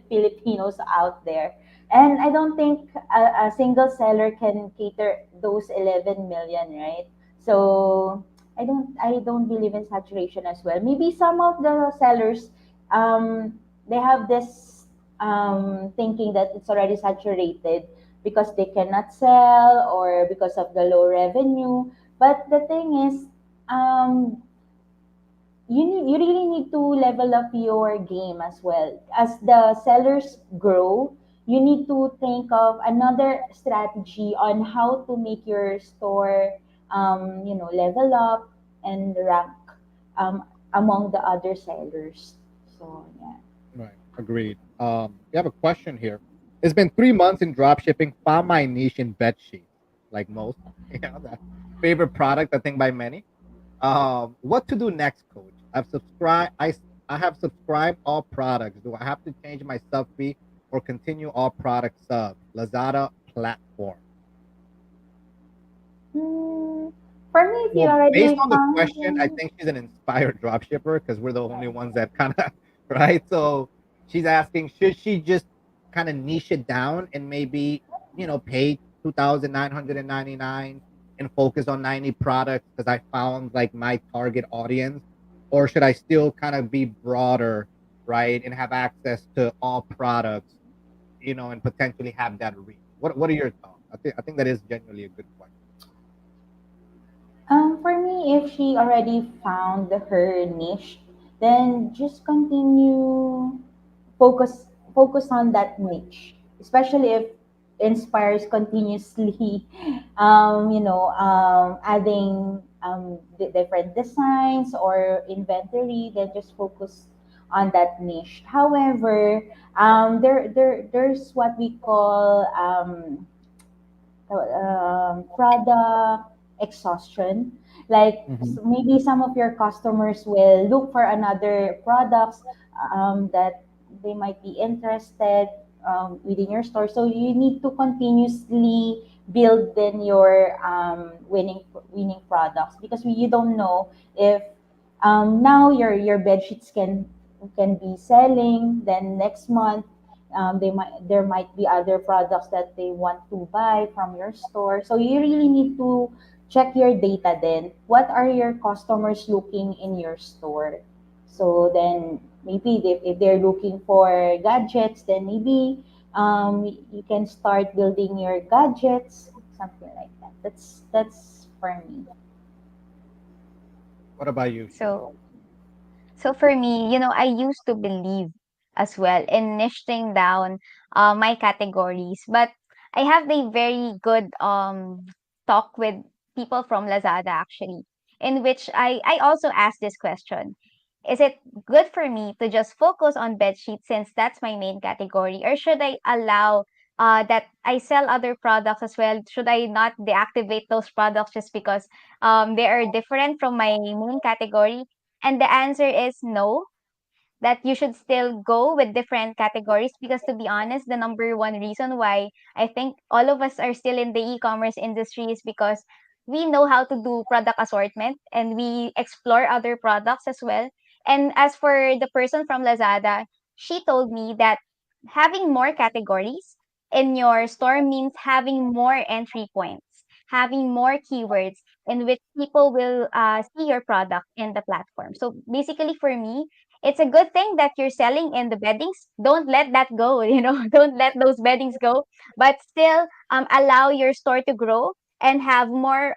Filipinos out there. And I don't think a single seller can cater those 11 million, right? So I don't believe in saturation as well. Maybe some of the sellers, they have this thinking that it's already saturated because they cannot sell or because of the low revenue. But the thing is, um, you really need to level up your game as well. As the sellers grow, you need to think of another strategy on how to make your store, level up and rank among the other sellers. So yeah. Right. Agreed. We have a question here. It's been 3 months in dropshipping. Found my niche in bed sheets, like most. The favorite product, I think, by many. What to do next, coach? I have subscribed all products. Do I have to change my sub fee or continue all product sub? Lazada platform. Hmm, for me, if you Well, based already on the found question, I them, think she's an inspired dropshipper because we're the only ones that kind of right. So she's asking, should she just kind of niche it down and maybe pay 2,999 and focus on 90 products because I found like my target audience, or should I still kind of be broader, right, and have access to all products, and potentially have that reach? What are your thoughts? I think that is genuinely a good question. for me, if she already found her niche, then just continue focus on that niche, especially if inspires continuously, adding different designs or inventory. Then just focus on that niche. However, there's what we call product exhaustion. Like Mhm. maybe some of your customers will look for another products that they might be interested within your store. So you need to continuously build then your winning products, because you don't know if now your bed sheets can be selling, then next month there might be other products that they want to buy from your store. So you really need to check your data then. What are your customers looking in your store? So then maybe if they're looking for gadgets, then maybe you can start building your gadgets, something like that. That's for me. What about you, Sheena? So So for me, I used to believe as well in niching down my categories, but I have a very good talk with people from Lazada actually, in which I also asked this question. Is it good for me to just focus on bed sheets since that's my main category, or should I allow that I sell other products as well? Should I not deactivate those products just because they are different from my main category? And the answer is no, that you should still go with different categories, because to be honest, the number one reason why I think all of us are still in the e-commerce industry is because we know how to do product assortment and we explore other products as well. And as for the person from Lazada, she told me that having more categories in your store means having more entry points, having more keywords in which people will see your product in the platform. So basically, for me, it's a good thing that you're selling in the beddings. Don't let that go, don't let those beddings go, but still allow your store to grow and have more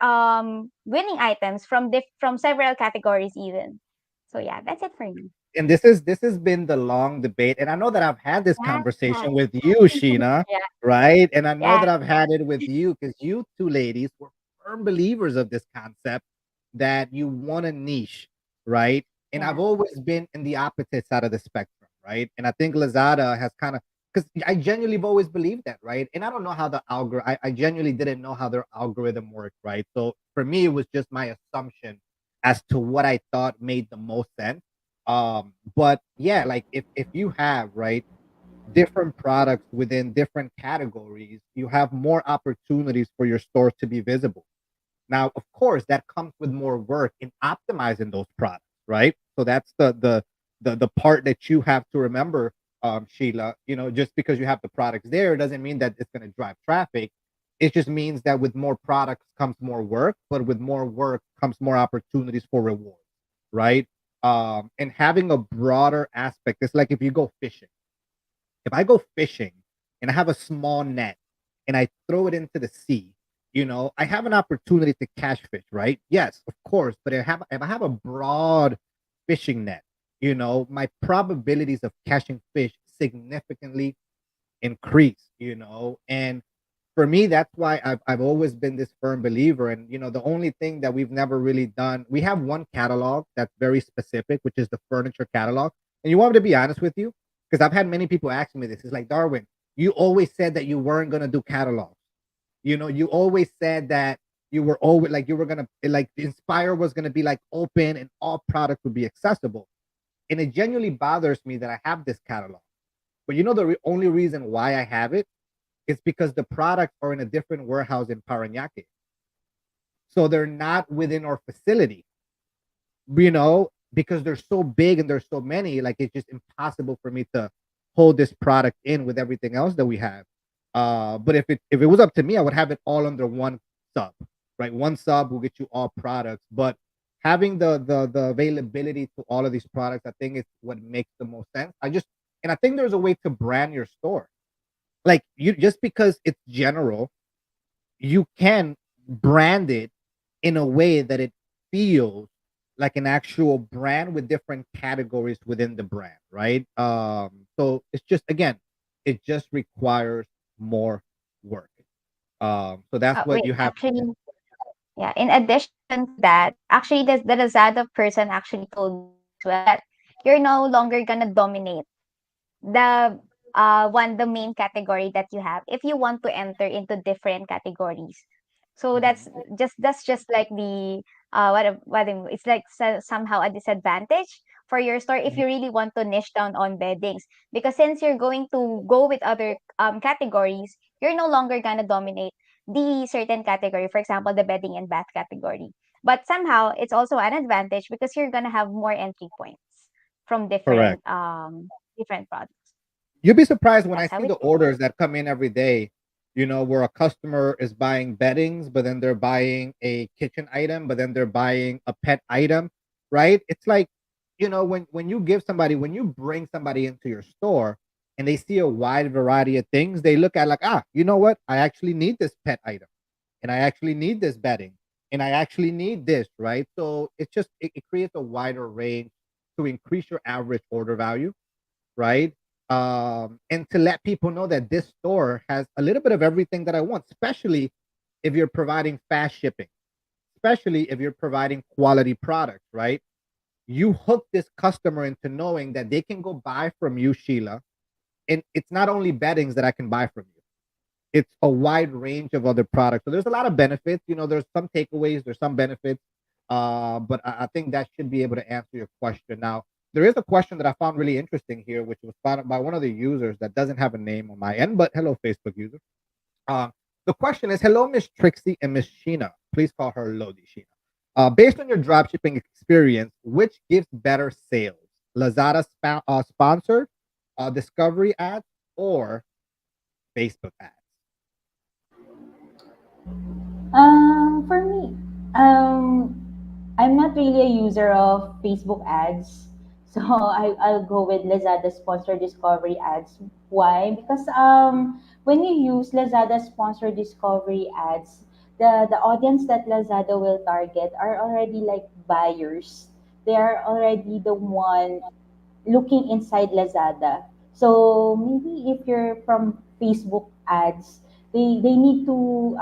winning items from several categories even. So yeah, that's it for me. And this has been the long debate, and I know that I've had this Yeah, yeah, conversation with you, Sheena, yeah, right? And I know yeah, that I've had it with you because you two ladies were firm believers of this concept that you want a niche, right? And I've yeah, always been in the opposite side of the spectrum, right? And I think Lazada has kind of, because I genuinely have always believed that, right? And I don't know how the algorithm, I genuinely didn't know how their algorithm worked, right? So for me, it was just my assumption as to what I thought made the most sense. But yeah, like if you have, right, different products within different categories, you have more opportunities for your store to be visible. Now, of course, that comes with more work in optimizing those products, right? So that's the part that you have to remember, Sheila, just because you have the products there doesn't mean that it's going to drive traffic. It just means that with more products comes more work, but with more work comes more opportunities for reward, right? And having a broader aspect, it's like if you go fishing. If I go fishing and I have a small net and I throw it into the sea, I have an opportunity to catch fish, right? Yes, of course. But if I have a broad fishing net, my probabilities of catching fish significantly increase, and for me, that's why I've always been this firm believer. And the only thing that we've never really done, we have one catalog that's very specific, which is the furniture catalog. And you want me to be honest with you, because I've had many people ask me this. It's like, Darwin, you always said that you weren't gonna do catalogs. You always said that you were always like you were gonna like Inspire was gonna be like open and all products would be accessible. And it genuinely bothers me that I have this catalog. But the only reason why I have it is because the products are in a different warehouse in Parañaque. So they're not within our facility, because they're so big and there's so many, like it's just impossible for me to hold this product in with everything else that we have. But if it was up to me, I would have it all under one sub, right? One sub will get you all products. But having the availability to all of these products, I think is what makes the most sense. And I think there's a way to brand your store. Like you just because it's general, you can brand it in a way that it feels like an actual brand with different categories within the brand, right? So it's just again, it just requires more work. So that's what Wait, you have. actually, yeah, in addition to that, actually, the Lazada person actually told me as well that you're no longer gonna dominate the the main category that you have if you want to enter into different categories. So Mhm. that's just like the it's like somehow a disadvantage for your store if Mhm. you really want to niche down on beddings, because since you're going to go with other categories, you're no longer gonna dominate the certain category, for example the bedding and bath category. But somehow it's also an advantage because you're gonna have more entry points from Correct. different products. You'll be surprised when I That's how see it the is. orders that come in every day, where a customer is buying beddings, but then they're buying a kitchen item, but then they're buying a pet item, right? It's like, when you bring somebody into your store and they see a wide variety of things, they look at like, you know what? I actually need this pet item and I actually need this bedding and I actually need this, right? So it creates a wider range to increase your average order value, right? And to let people know that this store has a little bit of everything that I want, especially if you're providing fast shipping, especially if you're providing quality products, right? You hook this customer into knowing that they can go buy from you, Sheila, and it's not only beddings that I can buy from you. It's a wide range of other products. So there's a lot of benefits. There's some takeaways, there's some benefits. But I think that should be able to answer your question. Now, there is a question that I found really interesting here, which was found by one of the users that doesn't have a name on my end, but hello, Facebook user. Um, the question is, hello, Miss Trixie and Miss Sheena. Please call her Lodi Sheena. Based on your dropshipping experience, which gives better sales? Lazada sponsored discovery ads or Facebook ads? For me, um, I'm not really a user of Facebook ads, so I'll go with Lazada sponsored discovery ads. Why? Because when you use Lazada sponsored discovery ads, the audience that Lazada will target are already like buyers. They are already the one looking inside Lazada. So maybe if you're from Facebook ads, they need to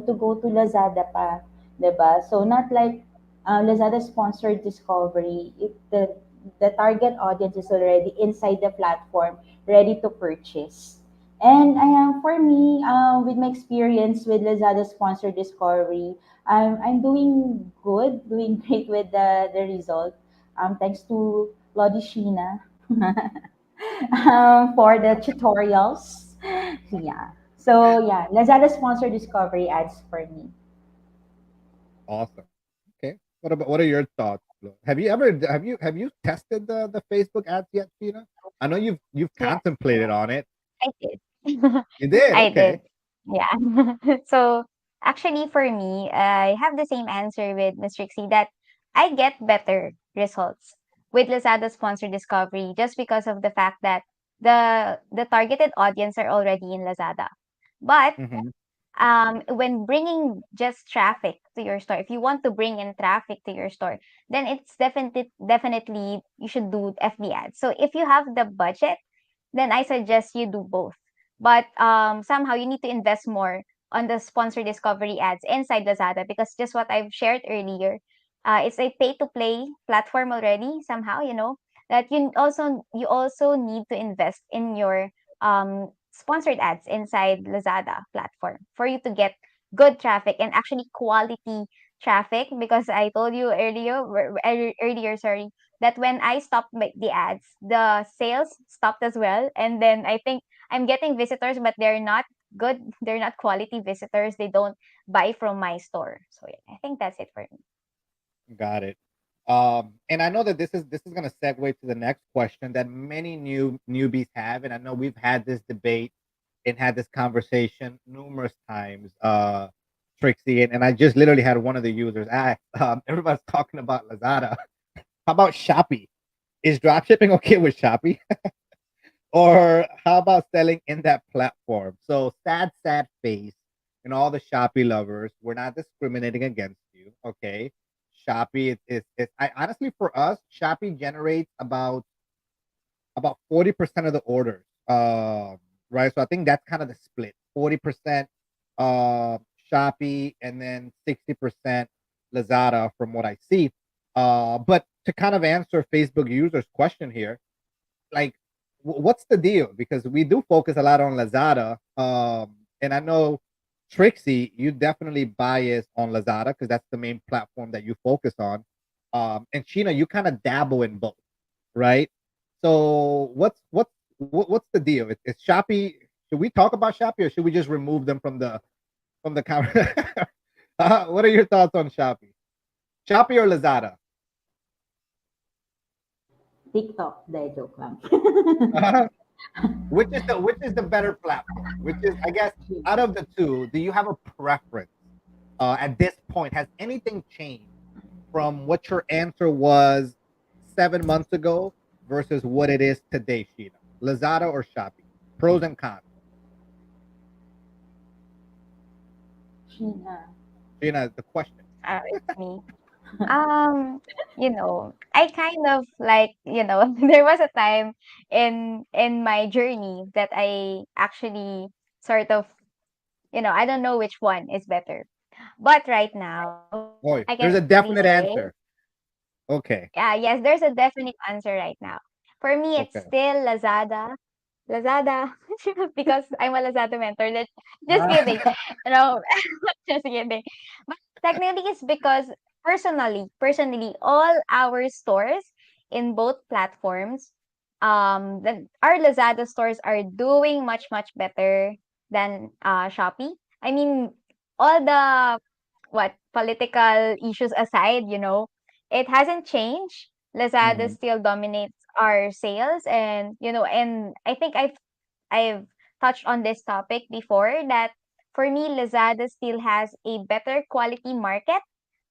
to go to Lazada pa, 'di ba? So not like Lazada sponsored discovery. If the target audience is already inside the platform, ready to purchase. And for me, with my experience with Lazada sponsored discovery, I'm doing good, doing great with the result. Thanks to Lodi Sheena for the tutorials. Yeah. So yeah, Lazada sponsor discovery ads for me. Awesome. Okay. What are your thoughts, flow. Have you tested the Facebook ads yet, Tina? I know you've Yeah, contemplated on it. I did. You did, I did. okay. Yeah. So actually for me, I have the same answer with Miss Trixie that I get better results with Lazada sponsored discovery just because of the fact that the targeted audience are already in Lazada. But Mm-hmm. when bringing just traffic to your store, if you want to bring in traffic to your store, then it's definitely you should do FB ads. So if you have the budget, then I suggest you do both. But somehow you need to invest more on the sponsor discovery ads inside Lazada because just what I've shared earlier, it's a pay to play platform already. Somehow, that you also need to invest in your sponsored ads inside Lazada platform for you to get good traffic and actually quality traffic because I told you earlier, sorry, that when I stopped the ads, the sales stopped as well. And then I think I'm getting visitors, but they're not good. They're not quality visitors. They don't buy from my store. So yeah, I think that's it for me. Got it. And I know that this is gonna segue to the next question that many newbies have, and I know we've had this debate and had this conversation numerous times, Trixie, and I just literally had one of the users ask, everybody's talking about Lazada. How about Shopee? Is dropshipping okay with Shopee? Or how about selling in that platform? So sad face, and all the Shopee lovers. We're not discriminating against you, okay? Shopee is I honestly for us, Shopee generates about 40% of the orders. Right. So I think that's kind of the split. 40% Shopee and then 60% Lazada from what I see. But to kind of answer Facebook users' question here, like what's the deal? Because we do focus a lot on Lazada. And I know Trixie, you definitely bias on Lazada because that's the main platform that you focus on. And Sheena, you kind of dabble in both, right? So what's the deal? Is Shopee? Should we talk about Shopee or should we just remove them from the camera? What are your thoughts on Shopee? Shopee or Lazada? TikTok, dahil joke lang. Which is the better platform? Which is, I guess, out of the two, do you have a preference? At this point, has anything changed from what your answer was 7 months ago versus what it is today, Sheena? Lazada or Shopee? Pros and cons. Sheena. Sheena, the question. It's me. Um, I kind of like, there was a time in my journey that I actually sort of, I don't know which one is better. But right now, I Boy, can there's a safely definite say, answer. Okay. yes, there's a definite answer right now. For me, it's Okay. still Lazada. Lazada, because I'm a Lazada mentor. Just kidding. Ah, No, just kidding. But technically, it's because personally, all our stores in both platforms, our Lazada stores are doing much, much better than Shopee. I mean, all the political issues aside, it hasn't changed. Lazada mhm. still dominates our sales, and I think I've touched on this topic before that for me, Lazada still has a better quality market.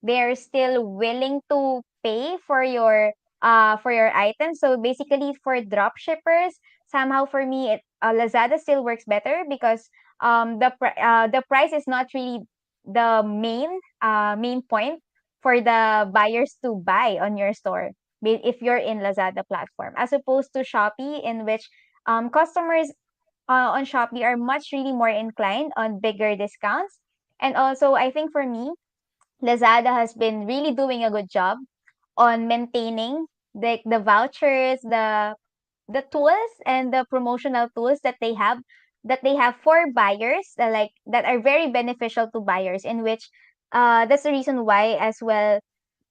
They're still willing to pay for your items. So basically, for drop shippers, somehow for me, Lazada still works better because the price is not really the main point for the buyers to buy on your store if you're in Lazada platform, as opposed to Shopee, in which customers on Shopee are much really more inclined on bigger discounts. And also, I think for me, Lazada has been really doing a good job on maintaining the vouchers, the tools and the promotional tools that they have for buyers that are very beneficial to buyers, in which that's the reason why as well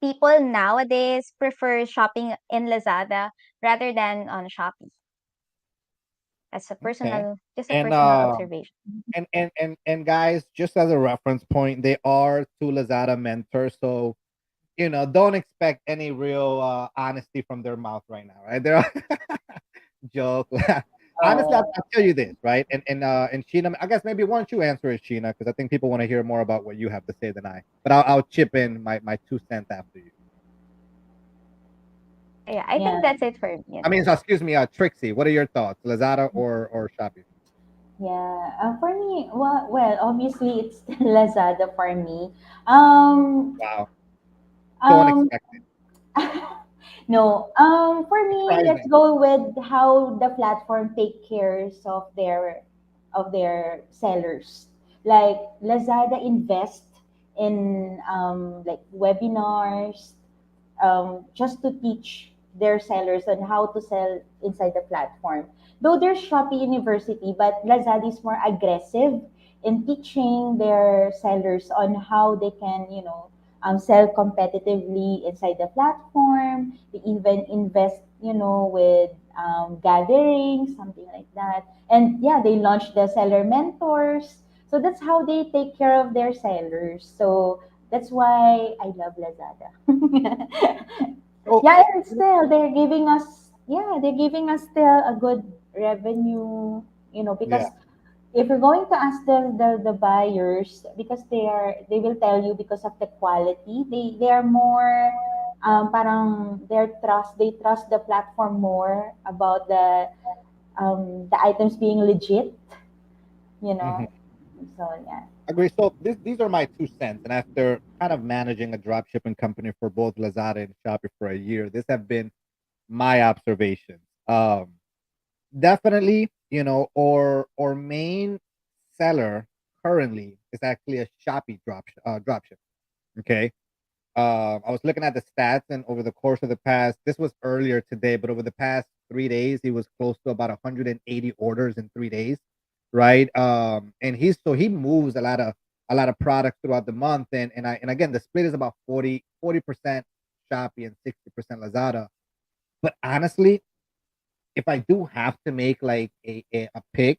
people nowadays prefer shopping in Lazada rather than on Shopee. As a Okay. personal just a And personal observation. and guys, just as a reference point, they are two Lazada mentors. So don't expect any real honesty from their mouth right now, right? They're joke. Honestly, Oh, I'll tell you this, right? And Sheena, I guess maybe why don't you answer it, Sheena, because I think people want to hear more about what you have to say than I. But I'll chip in my 2 cents after you. Yeah, I think yeah. that's it for me. I mean, so, excuse me, Trixie, what are your thoughts, Lazada or Shopee? Yeah, for me, well, obviously it's Lazada for me. Um, Wow, so um, unexpected, no, for me, let's surprising. go with how the platform take cares of their sellers. Like Lazada invest in like webinars, just to teach their sellers on how to sell inside the platform. Though there's Shopee University, but Lazada is more aggressive in teaching their sellers on how they can, sell competitively inside the platform. They even invest, with gatherings, something like that. And yeah, they launched the seller mentors. So that's how they take care of their sellers. So that's why I love Lazada. So, Yeah, and still they're giving us still a good revenue, yeah. because if you're going to ask the buyers, because they will tell you because of the quality, they are more parang they trust the platform more about the items being legit, you Mhm. know. So yeah. Agree. So these are my 2 cents. And after kind of managing a drop shipping company for both Lazada and Shopee for a year, this have been my observations. Definitely, our main seller currently is actually a Shopee dropship. Okay. I was looking at the stats, and over the course of the past, this was earlier today, but over the past 3 days, he was close to about 180 orders in 3 days, right? And he moves a lot of products throughout the month, and again, the split is about 40% Shopee and 60% Lazada. But honestly, if I do have to make like a pick,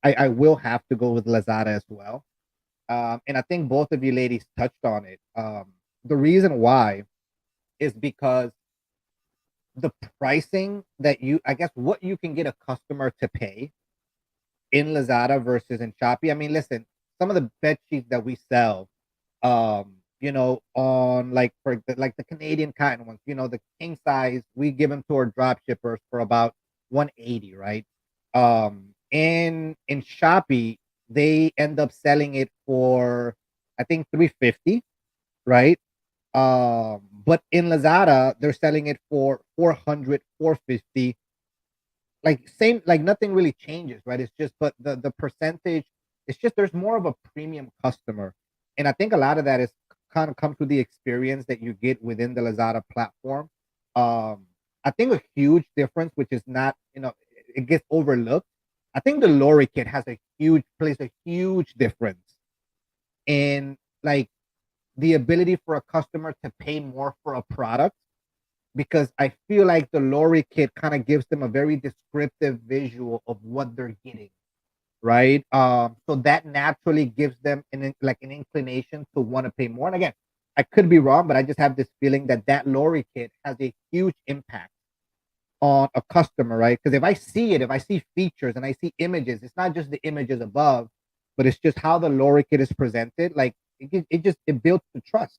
I will have to go with Lazada as well. And I think both of you ladies touched on it. The reason why is because the pricing that I guess what you can get a customer to pay in Lazada versus in Shopee. I mean, listen, some of the bed sheets that we sell, on like like the Canadian cotton ones, the king size, we give them to our drop shippers for about 180, right? In Shopee, they end up selling it for I think 350, right? But in Lazada, they're selling it for 400, 450. Like same, like nothing really changes, right? It's just, but the percentage, it's just there's more of a premium customer, and I think a lot of that is kind of comes with the experience that you get within the Lazada platform. I think a huge difference, which is not, it gets overlooked. I think the Lori kit has a huge plays a huge difference in like the ability for a customer to pay more for a product, because I feel like the Lori kit kind of gives them a very descriptive visual of what they're getting, right? So that naturally gives them like an inclination to want to pay more. And again, I could be wrong, but I just have this feeling that Lori kit has a huge impact on a customer, right? Because if I see features and I see images, it's not just the images above, but it's just how the Lori kit is presented. Like it builds the trust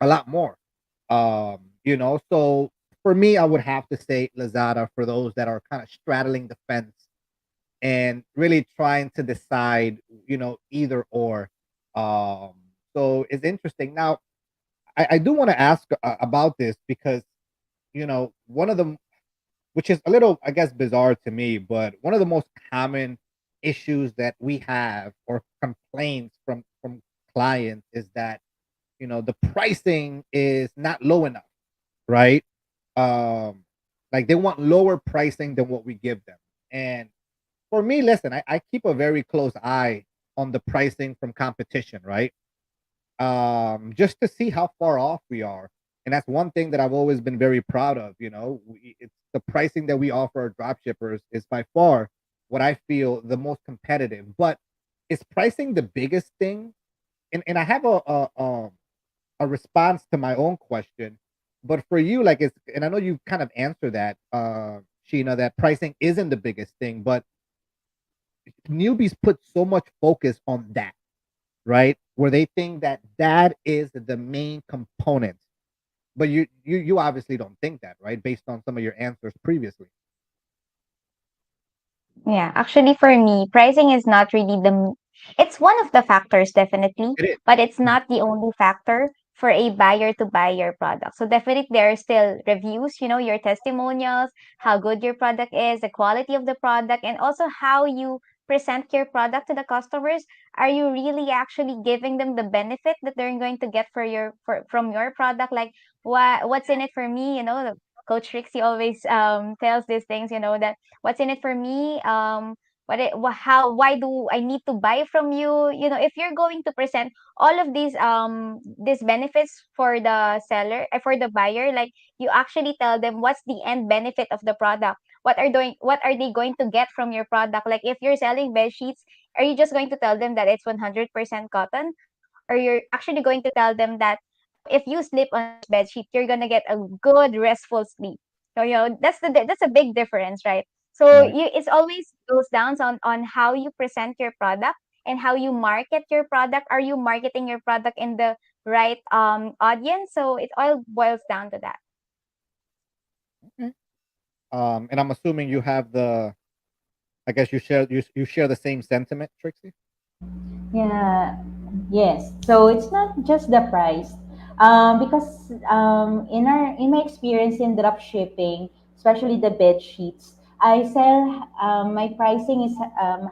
a lot more. So for me, I would have to say Lazada for those that are kind of straddling the fence and really trying to decide, either or. Um, so it's interesting. Now, I do want to ask about this because, one of the, which is a little, I guess, bizarre to me, but one of the most common issues that we have or complaints from clients is that, the pricing is not low enough, right? Um, like they want lower pricing than what we give them. And for me, listen, I keep a very close eye on the pricing from competition, right? Just to see how far off we are. And that's one thing that I've always been very proud of. It's the pricing that we offer our drop shippers is by far what I feel the most competitive. But is pricing the biggest thing? And I have a a response to my own question. But for you, like it's, and I know you kind of answered that, Sheena, that pricing isn't the biggest thing, but newbies put so much focus on that, right? Where they think that that is the main component. But you obviously don't think that, right? Based on some of your answers previously. Yeah, actually for me, pricing is not really it's one of the factors definitely, It is. but it's Mhm. not the only factor for a buyer to buy your product. So definitely there are still reviews, your testimonials, how good your product is, the quality of the product, and also how you present your product to the customers. Are you really actually giving them the benefit that they're going to get from your product? Like what's in it for me? Coach Trixie always tells these things, that what's in it for me, why do I need to buy from you? If you're going to present all of these benefits for the seller, for the buyer, like you actually tell them what's the end benefit of the product, what are they going to get from your product. Like if you're selling bed sheets, are you just going to tell them that it's 100% cotton, or you're actually going to tell them that if you sleep on this bed sheet, you're gonna get a good restful sleep. So that's a big difference, right? So Right. it's always goes down on how you present your product and how you market your product. Are you marketing your product in the right audience? So it all boils down to that. Okay. And I'm assuming you have the. I guess you share the same sentiment, Trixie. Yeah, yes. So it's not just the price, because in my experience in drop shipping, especially the bed sheets, I sell my pricing is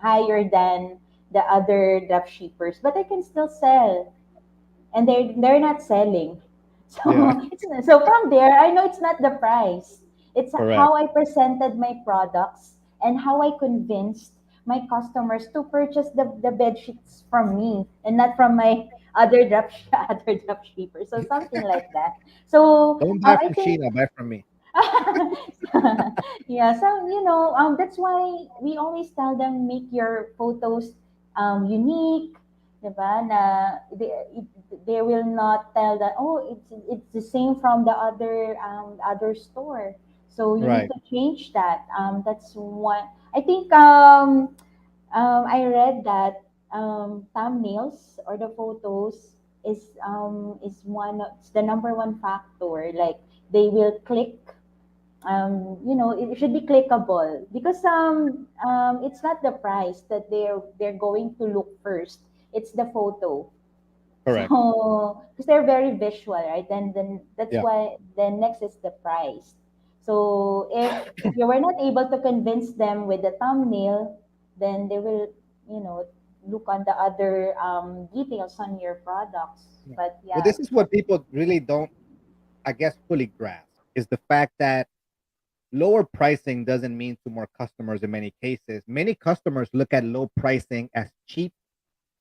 higher than the other drop shippers, but I can still sell and they're not selling. Yeah. So so from there, I know it's not the price. It's Correct. how I presented my products and how I convinced my customers to purchase the bed sheets from me and not from my other drop shipper. So something like that. So Don't buy I from think Sheena. Buy from me. yeah, so that's why we always tell them make your photos unique, diba? They will not tell that it's the same from the other store. So you need Right. to change that. That's one. I think I read that thumbnails or the photos is it's the number one factor. Like they will click, it should be clickable because it's not the price that they're going to look first. It's the photo. Correct. So because they're very visual, right? Then that's Yeah. why then next is the price. So if you were not able to convince them with the thumbnail, then they will look on the other details on your products. Yeah. But Well, yeah, this is what people really don't, I guess, fully grasp is the fact that lower pricing doesn't mean to more customers in many cases. Many customers look at low pricing as cheap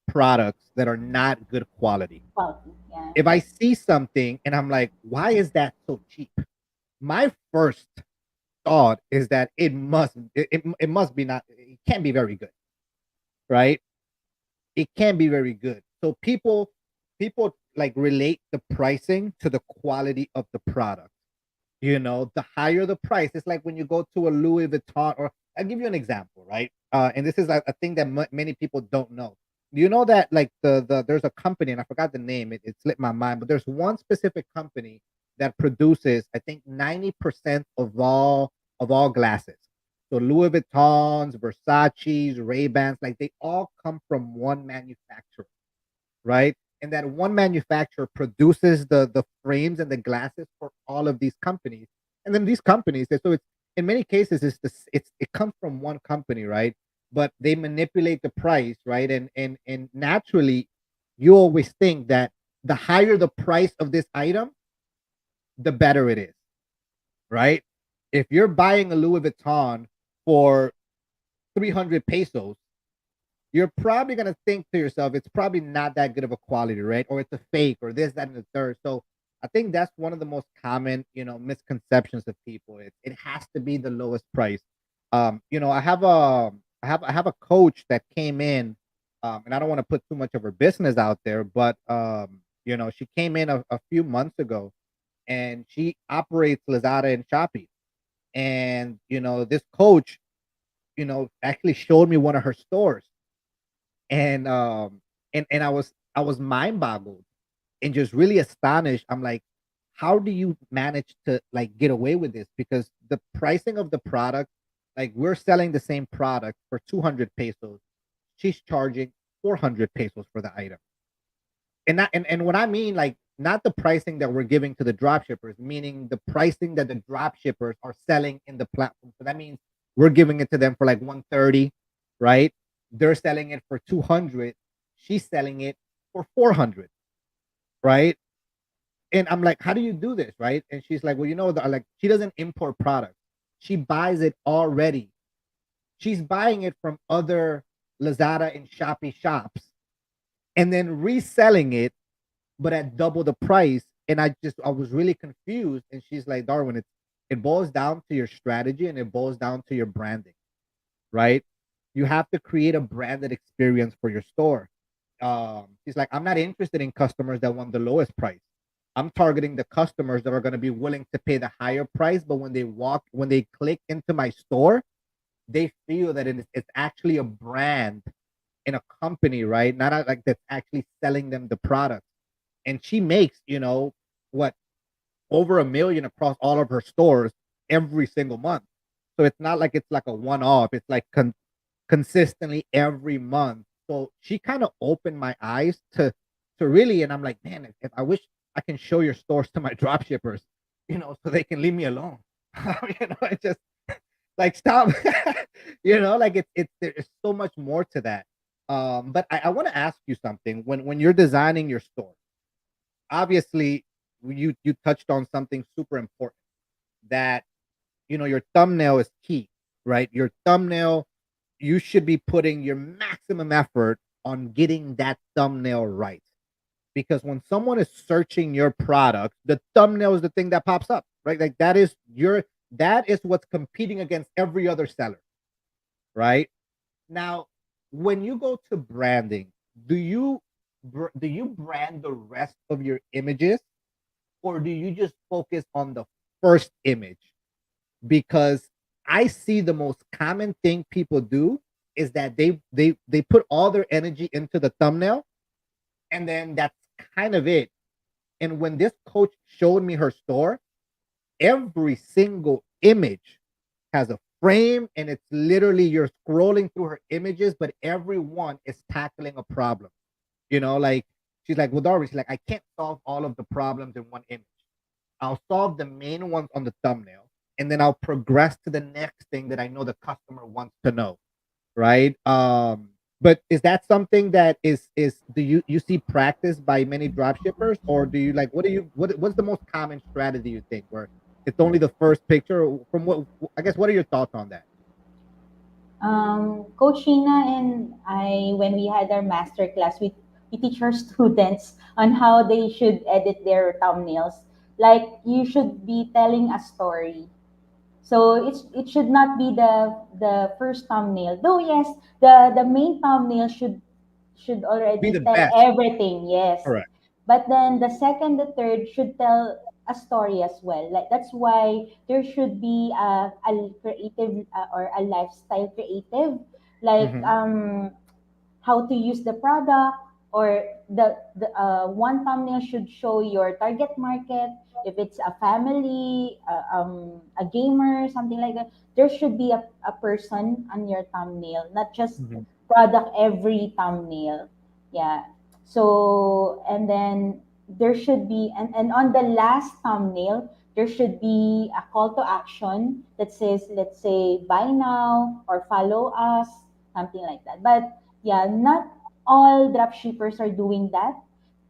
products that are not good quality. quality, yeah. If I see something and I'm like, why is that so cheap? My first thought is that it must be not, it can't be very good, right? It can be very good. So people like relate the pricing to the quality of the product. The higher the price, it's like when you go to a Louis Vuitton, or I'll give you an example, right? And this is a thing that many people don't know. You know that like there's a company, and I forgot the name. It slipped my mind, but there's one specific company that produces, I think, 90% of all glasses. So Louis Vuittons, Versace's, Ray Bans, like they all come from one manufacturer, right? And that one manufacturer produces the frames and the glasses for all of these companies. And then these companies, so it's in many cases it comes from one company, right? But they manipulate the price, right? And naturally, you always think that the higher the price of this item, the better it is, right? If you're buying a Louis Vuitton for 300 pesos, you're probably gonna think to yourself, it's probably not that good of a quality, right? Or it's a fake, or this, that, and the third. So I think that's one of the most common, misconceptions of people. It has to be the lowest price. I have a coach that came in, and I don't want to put too much of her business out there, but She came in a few months ago, and she operates Lazada and Shopee. And this coach, actually showed me one of her stores, and I was mind boggled and just really astonished. I'm like, how do you manage to like get away with this? Because the pricing of the product, like we're selling the same product for 200 pesos, she's charging 400 pesos for the item. And what I mean, like, not the pricing that we're giving to the drop shippers, meaning the pricing that the drop shippers are selling in the platform. So that means we're giving it to them for like 130, right? They're selling it for 200. She's selling it for 400, right? And I'm like, how do you do this, right? And she's like, well, like, she doesn't import products. She buys it already. She's buying it from other Lazada and Shopee shops and then reselling it, but at double the price. And I was really confused. And she's like, Darwin, it boils down to your strategy, and it boils down to your branding, right? You have to create a branded experience for your store. She's like, I'm not interested in customers that want the lowest price. I'm targeting the customers that are going to be willing to pay the higher price, but when they click into my store, they feel that it's actually a brand in a company, right? Not like that's actually selling them the product. And she makes, what, over 1 million across all of her stores every single month. So it's not like it's like a one off. It's like consistently every month. So she kind of opened my eyes to really, and I'm like, man, if I wish I can show your stores to my drop shippers, so they can leave me alone. It just like stop. Like there's so much more to that. But I want to ask you something. When you're designing your store, obviously you touched on something super important, that your thumbnail is key, right? Your thumbnail, you should be putting your maximum effort on getting that thumbnail right, because when someone is searching your product, the thumbnail is the thing that pops up, right? Like that is what's competing against every other seller, right? Now, when you go to branding, do you do you brand the rest of your images, or do you just focus on the first image? Because I see the most common thing people do is that they put all their energy into the thumbnail, and then that's kind of it. And when this coach showed me her store, every single image has a frame, and it's literally you're scrolling through her images, but every one is tackling a problem. Like, she's like, well, Darby, she's like, I can't solve all of the problems in one image. I'll solve the main ones on the thumbnail, and then I'll progress to the next thing that I know the customer wants to know, right? But is that something that is do you see practice by many drop shippers, or do you, like, what's the most common strategy you think, where it's only the first picture? From what, I guess, what are your thoughts on that? Coach Sheena and I, when we had our master class, we teach our students on how they should edit their thumbnails. Like, you should be telling a story. So it should not be the first thumbnail. Though yes, the main thumbnail should Be already the tell best. everything, yes. Correct. But then the second, the third should tell a story as well. Like, that's why there should be a creative or a lifestyle creative, like Hmm. how to use the product, or the one thumbnail should show your target market. If it's a family, a gamer, something like that, there should be a person on your thumbnail, not just Hmm. product every thumbnail. Yeah. So, and then there should be, and on the last thumbnail, there should be a call to action that says, let's say, buy now or follow us, something like that. But yeah, not all dropshippers are doing that.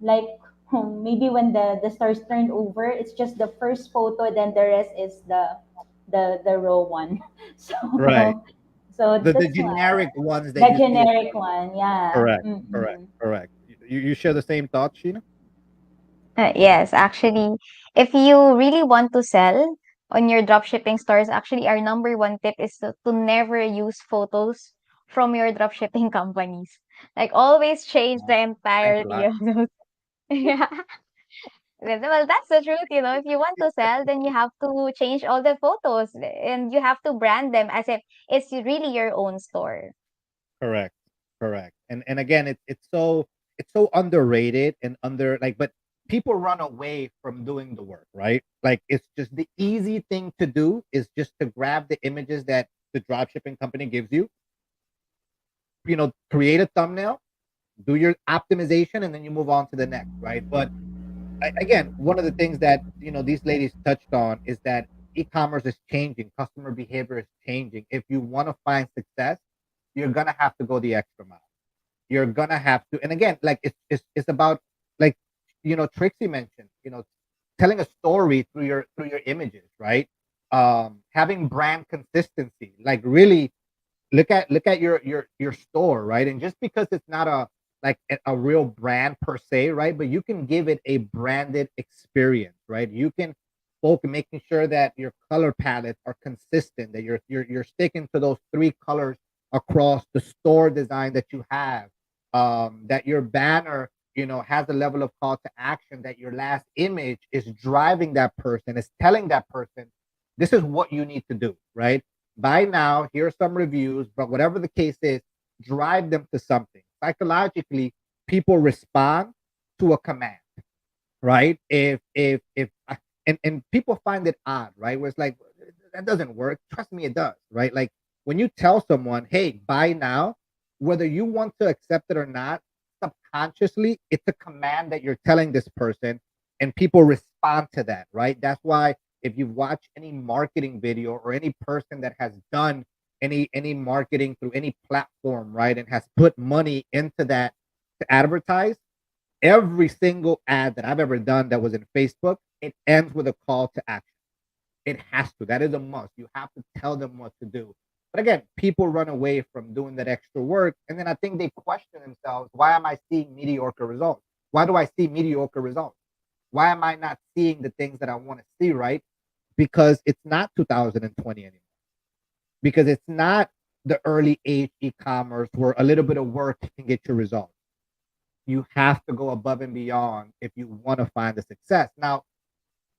Like, maybe when the stores turned over, it's just the first photo, then the rest is the raw one. Right. So The that's why generic ones that the you see. generic one, yeah. Correct. Correct. Mm-mm. Correct. You share the same thoughts, Sheena? Yes, actually, if you really want to sell on your dropshipping stores, actually, our number one tip is to never use photos from your dropshipping companies. Like, always change Oh, the thanks a entirety lot. of those. Yeah. Well, that's the truth, you know. If you want to sell, then you have to change all the photos and you have to brand them as if it's really your own store. Correct. Correct. And again, it's so underrated and under like, but people run away from doing the work, right? Like it's just the easy thing to do is just to grab the images that the dropshipping company gives you, create a thumbnail, do your optimization, and then you move on to the next, right? But again, one of the things that these ladies touched on is that e-commerce is changing, customer behavior is changing. If you want to find success, you're gonna have to go the extra mile. You're gonna have to, and again, like it's about, like, Trixie mentioned, telling a story through your images, right? Having brand consistency, like really look at your store, right? And just because it's not a real brand per se, right, but you can give it a branded experience, right? You can focus making sure that your color palettes are consistent, that you're sticking to those three colors across the store design that you have, that your banner has a level of call to action, that your last image is driving that person, is telling that person this is what you need to do, right? Buy now, here are some reviews, but whatever the case is, drive them to something. Psychologically, people respond to a command, right? If and people find it odd, right? Where it's like, that doesn't work. Trust me, it does, right? Like when you tell someone, hey, buy now, whether you want to accept it or not, subconsciously, it's a command that you're telling this person, and people respond to that, right? That's why if you watch any marketing video or any person that has done any marketing through any platform, right, and has put money into that to advertise, every single ad that I've ever done that was in Facebook, it ends with a call to action. It has to. That is a must. You have to tell them what to do. But again, people run away from doing that extra work. And then I think they question themselves, why am I seeing mediocre results? Why do I see mediocre results? Why am I not seeing the things that I want to see, right? Because it's not 2020 anymore. Because it's not the early age e-commerce where a little bit of work can get you results. You have to go above and beyond if you want to find the success. Now,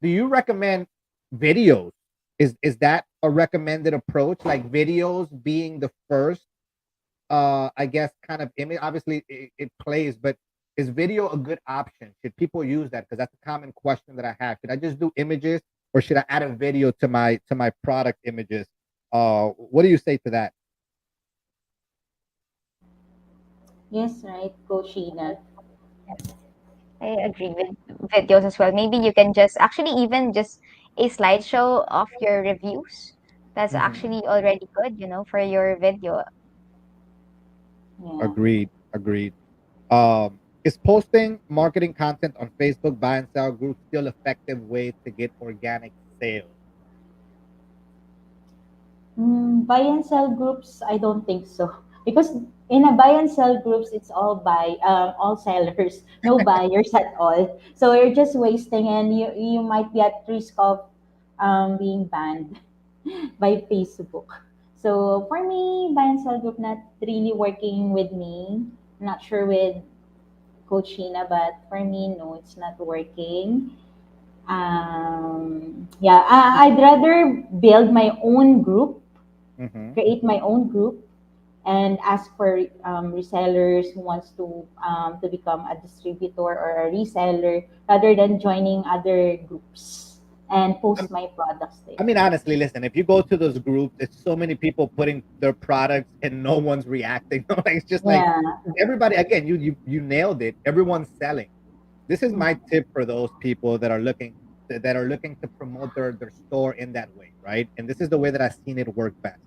do you recommend videos? Is that a recommended approach? Like videos being the first, I guess, kind of image. Obviously, it plays, but is video a good option? Should people use that? Because that's a common question that I have. Should I just do images, or should I add a video to my product images? What do you say to that? Yes, right, Coach Sheena. I agree with videos as well. Maybe you can just actually even just a slideshow of your reviews. That's Mhm. actually already good, you know, for your video. Yeah. Agreed. Agreed. Is posting marketing content on Facebook buy and sell groups still effective way to get organic sales? Buy and sell groups, I don't think so. Because in a buy and sell groups, it's all sellers, no buyers at all. So you're just wasting, and you might be at risk of being banned by Facebook. So for me, buy and sell group not really working with me. Not sure with Coach Sheena, but for me, no, it's not working. Yeah, I'd rather build my own group, Mm-hmm. create my own group, and ask for resellers who wants to become a distributor or a reseller, rather than joining other groups and post my products I there. mean, honestly, listen, if you go to those groups, it's so many people putting their products and no one's reacting. Like, it's just like Yeah. everybody, again, you nailed it. Everyone's selling. This is my Mhm. tip for those people that are looking to promote their store in that way, right? And this is the way that I've seen it work best.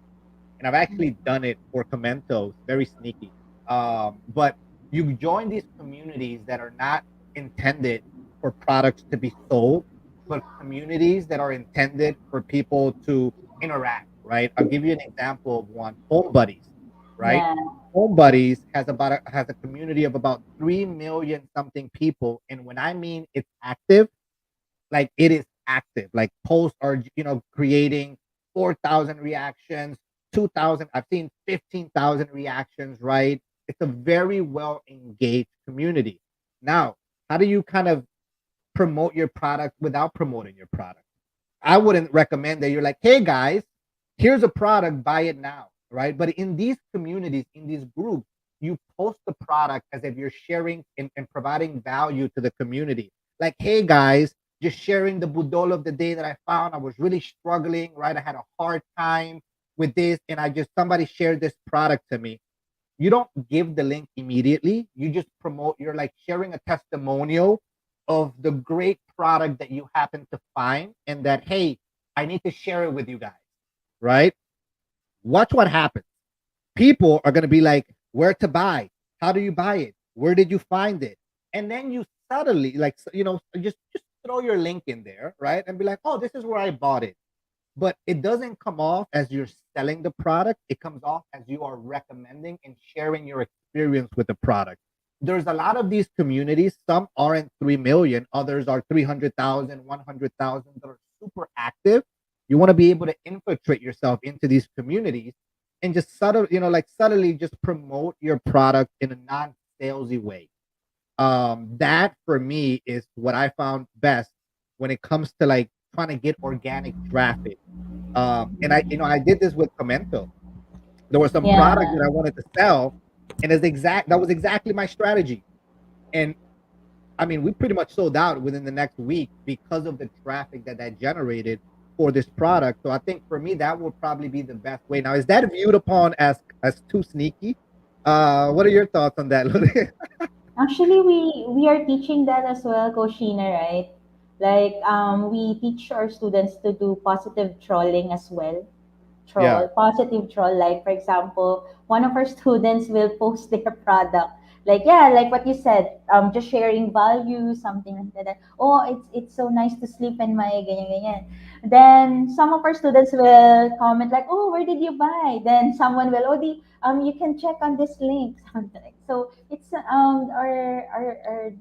And I've actually done it for Comentos, very sneaky. But you join these communities that are not intended for products to be sold, but communities that are intended for people to interact, right? I'll give you an example of one: Home Buddies, right? Yeah. Home Buddies has a community of about 3 million something people, and when I mean it's active, like it is active. Like posts are, creating 4,000 reactions, 2,000. I've seen 15,000 reactions. Right? It's a very well engaged community. Now, How do you kind of promote your product without promoting your product? I wouldn't recommend that you're like, hey guys, here's a product, buy it now, right? But in these communities, in these groups, you post the product as if you're sharing and providing value to the community. Like, hey guys, just sharing the budol of the day that I found. I was really struggling, right? I had a hard time with this, and I just somebody shared this product to me. You don't give the link immediately. You just promote. You're like sharing a testimonial of the great product that you happen to find, and that, hey, I need to share it with you guys, right? Watch what happens. People are going to be like, where to buy? How do you buy it? Where did you find it? And then you subtly, like, just throw your link in there, right? And be like, oh, this is where I bought it. But it doesn't come off as you're selling the product. It comes off as you are recommending and sharing your experience with the product. There's a lot of these communities. Some aren't 3 million, others are 300,000, 100,000 that are super active. You want to be able to infiltrate yourself into these communities and just subtly just promote your product in a non-salesy way. That for me is what I found best when it comes to like trying to get organic traffic. And I did this with Comento. There was some product Yeah. that I wanted to sell, and that was exactly my strategy. And I mean, we pretty much sold out within the next week because of the traffic that generated for this product. So I think for me, that would probably be the best way. Now, is that viewed upon as too sneaky? What are your thoughts on that? Actually, we are teaching that as well, Koshina, right? Like we teach our students to do positive trolling as well. Yeah, Positive troll. Like for example, one of our students will post their product. Like yeah, like what you said, just sharing value, something like that. Oh, it's so nice to sleep in my ganyan ganyan. Then some of our students will comment like, oh, where did you buy? Then someone will, oh, you can check on this link, something like. So it's our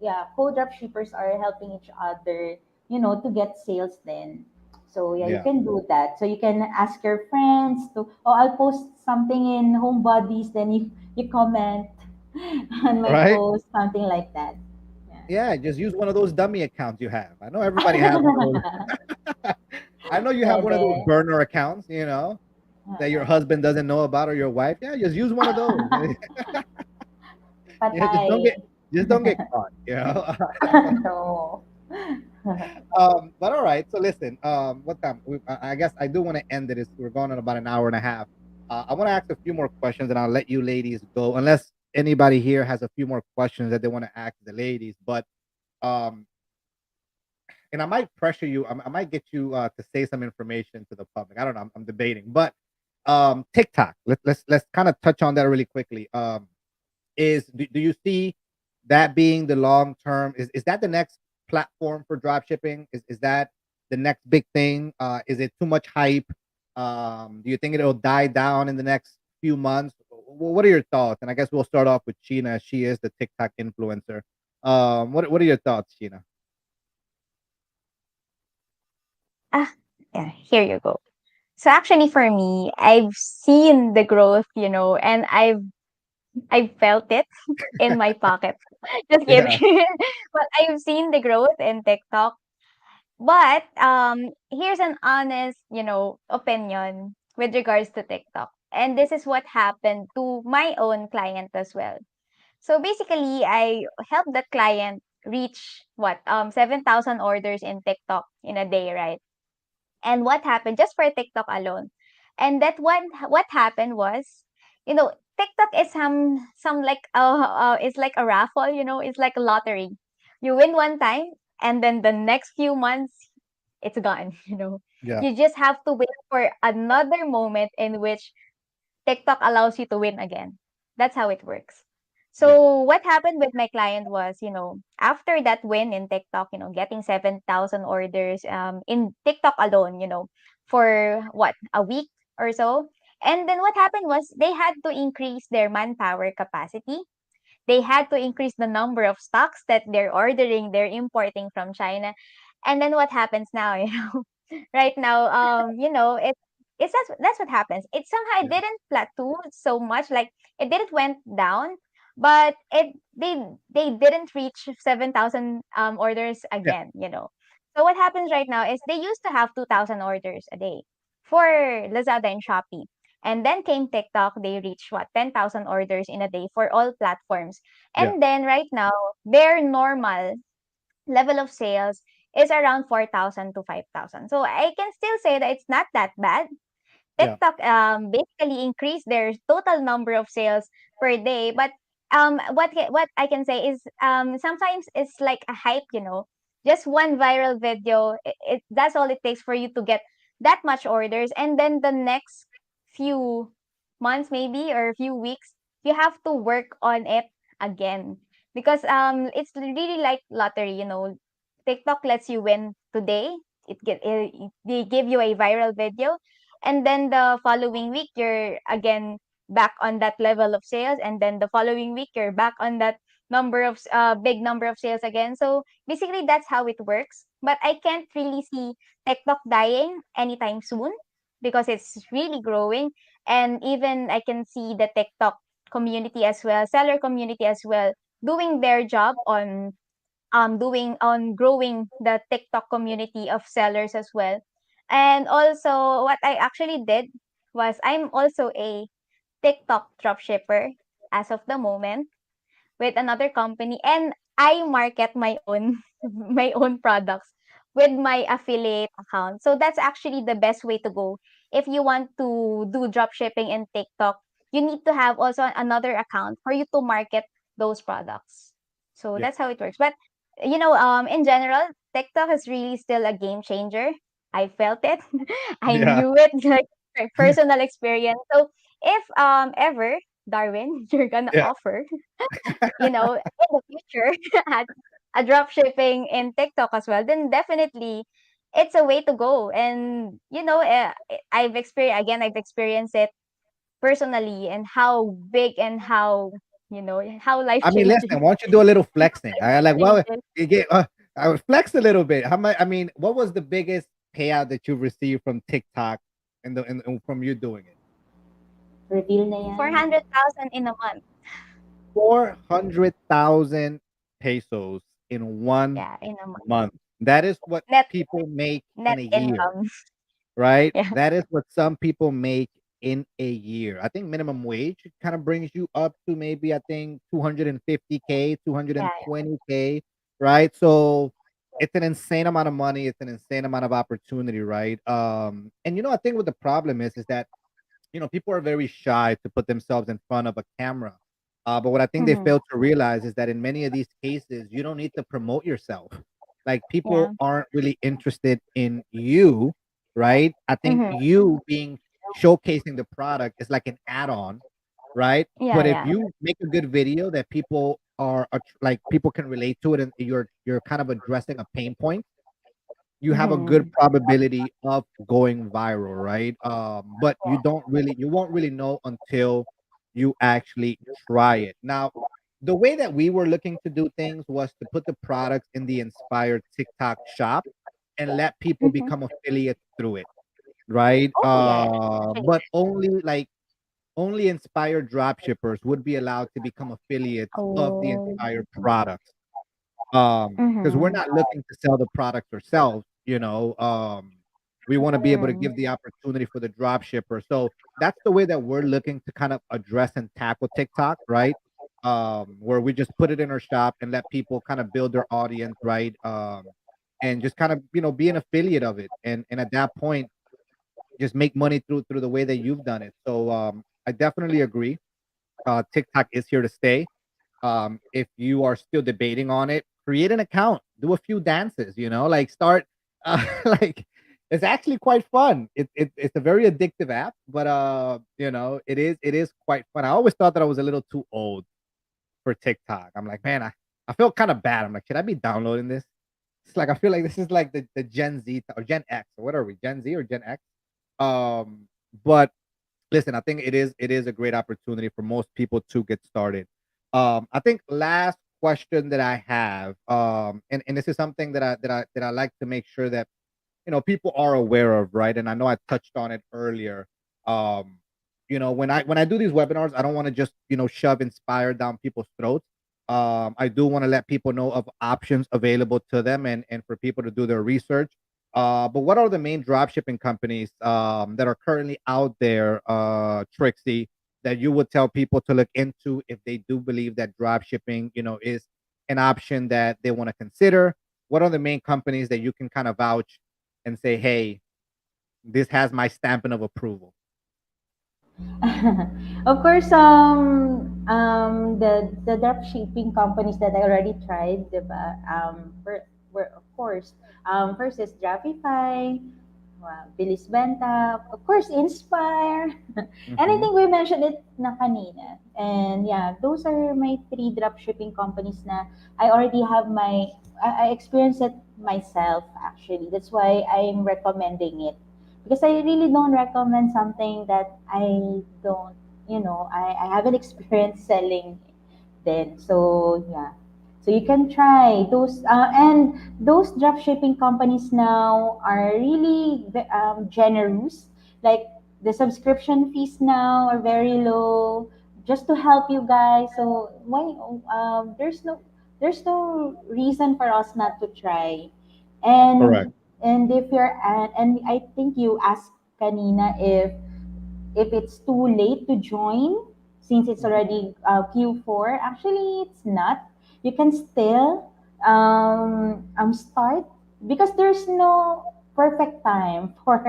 yeah, co-drop shippers are helping each other, to get sales then. So yeah, you yeah, can do that. So you can ask your friends to, oh, I'll post something in Home Buddies, then you comment on my right. post, something like that. Yeah, just use one of those dummy accounts you have. I know everybody has one of those. I know you have one Pwede. of those burner accounts, that your husband doesn't know about or your wife. Yeah, just use one of those. Yeah, Patay. just don't get caught. No. But all right. So listen, what time? I guess I do want to end it. We're going on about an hour and a half. I want to ask a few more questions, and I'll let you ladies go, unless anybody here has a few more questions that they want to ask the ladies. But um, and I might pressure you. I might get you to say some information to the public. I don't know. I'm debating, but TikTok. Let's kind of touch on that really quickly. Do you see that being the long term? Is that the next platform for drop shipping? Is that the next big thing? Is it too much hype? Do you think it'll die down in the next few months? What are your thoughts? And I guess we'll start off with Sheena. She is the TikTok influencer. What are your thoughts, Sheena? Ah, yeah, here you go. So actually for me, I've seen the growth, and I've felt it in my pocket. Just kidding. Yeah, But I've seen the growth in TikTok. But here's an honest, opinion with regards to TikTok. And this is what happened to my own client as well. So basically, I helped that client reach what 7,000 orders in TikTok in a day, right? And what happened just for TikTok alone? And that what happened was, TikTok is some like it's like a raffle, it's like a lottery. You win one time, and then the next few months it's gone. yeah, You just have to wait for another moment in which TikTok allows you to win again. That's how it works. yeah, So what happened with my client was, after that win in TikTok, getting 7,000 orders in TikTok alone, for what, a week or so. And then what happened was they had to increase their manpower capacity. They had to increase the number of stocks that they're ordering, they're importing from China. And then what happens now, right now, it's that's what happens. It somehow yeah, didn't plateau so much, like it didn't went down, but it they didn't reach 7,000 orders Yeah. again, you know. So what happens right now is they used to have 2,000 orders a day for Lazada and Shopee. And then came TikTok, they reached what, 10,000 orders in a day for all platforms. Yeah. And then right now, their normal level of sales is around 4,000 to 5,000. So I can still say that it's not that bad. Yeah. TikTok basically increased their total number of sales per day, but what I can say is sometimes it's like a hype, you know. Just one viral video, that's all it takes for you to get that much orders, and then the next few months maybe or a few weeks you have to work on it again because it's really like lottery, you know. TikTok lets you win today. They give you a viral video, and then the following week you're again back on that level of sales, and then the following week you're back on that big number of sales again. So basically that's how it works, but I can't really see TikTok dying anytime soon because it's really growing. And even I can see the TikTok community as well, seller community as well, doing their job on doing on growing the TikTok community of sellers as well. And also what I actually did was I'm also a TikTok dropshipper as of the moment with another company, and I market my own my own products with my affiliate account. So that's actually the best way to go. If you want to do drop shipping in TikTok, you need to have also another account for you to market those products. So Yeah. that's how it works. But you know, in general, TikTok is really still a game changer. I felt it. I Yeah. knew it like personal experience. So if ever Darwin, you're gonna Yeah. offer, you know, in the future at a drop shipping in TikTok as well, then definitely it's a way to go. And you know, I've experienced it personally and how big and how you know how life I mean, listen, changing why don't you do a little flexing? I like, well, changes. you get, I would flex a little bit. How much? I mean, what was the biggest payout that you've received from TikTok and from you doing it? Reveal na yan. 400,000 in a month. 400,000 pesos in one Yeah, in a month. month. That is what Net people make in net a year, income. right? Yeah. That is what some people make in a year. I think minimum wage kind of brings you up to maybe, I think, 250K, Yeah. 220K, right? So it's an insane amount of money. It's an insane amount of opportunity, right? And I think what the problem is that people are very shy to put themselves in front of a camera. But what I think they Mm-hmm. fail to realize is that in many of these cases, you don't need to promote yourself. Like Yeah. people aren't really interested in you, right? I think Mm-hmm. you being showcasing the product is like an add-on, right? Yeah, But if yeah. you make a good video that people like people can relate to it and you're kind of addressing a pain point, you have a good Mm-hmm. probability of going viral, right? But you won't really know until you actually try it. Now, the way that we were looking to do things was to put the products in the Inspired TikTok shop and let people Mm-hmm. become affiliates through it, right? Oh yeah, yeah. Actually, But only Inspired dropshippers would be allowed to become affiliates of the oh. Inspired products because we're Mm-hmm. not looking to sell the product ourselves, we want to be able to Mm. give the opportunity for the drop shipper. So that's the way that we're looking to kind of address and tackle TikTok, right? Where we just put it in our shop and let people kind of build their audience, right? And just kind of be an affiliate of it, and at that point just make money through the way that you've done it. So I definitely agree. TikTok is here to stay. If you are still debating on it, create an account, do a few dances, like start, like it's actually quite fun. It's a very addictive app, but it is quite fun. I always thought that I was a little too old for TikTok. I'm like, man, I feel kind of bad. I'm like, should I be downloading this? It's like I feel like this is like the Gen Z or Gen X or what are we, Gen Z or Gen X? Um, but listen, I think it is a great opportunity for most people to get started. I think last question that I have, and this is something that I like to make sure that people are aware of, right? And I know I touched on it earlier. When I do these webinars, I don't want to just shove Inspire down people's throats. I do want to let people know of options available to them, and for people to do their research. But what are the main drop shipping companies that are currently out there, Trixie, that you would tell people to look into if they do believe that drop shipping, is an option that they want to consider? What are the main companies that you can kind of vouch and say, hey, this has my stamping of approval? Of course, the drop shipping companies that I already tried, diba? Were of course, first is Dropify, Bilis Benta, of course, Inspire, and I Mm-hmm. think we mentioned it na kanina. And yeah, those are my three drop shipping companies na I already have I experienced it myself actually. That's why I'm recommending it. Because I really don't recommend something that I don't, I haven't experienced selling then. So yeah, so you can try those, and those drop shipping companies now are really generous. Like the subscription fees now are very low, just to help you guys. So why, there's no reason for us not to try. Correct. And if you're and I think you asked kanina if it's too late to join since it's Mhm. already Q4. Actually, it's not. You can still start because there's no perfect time for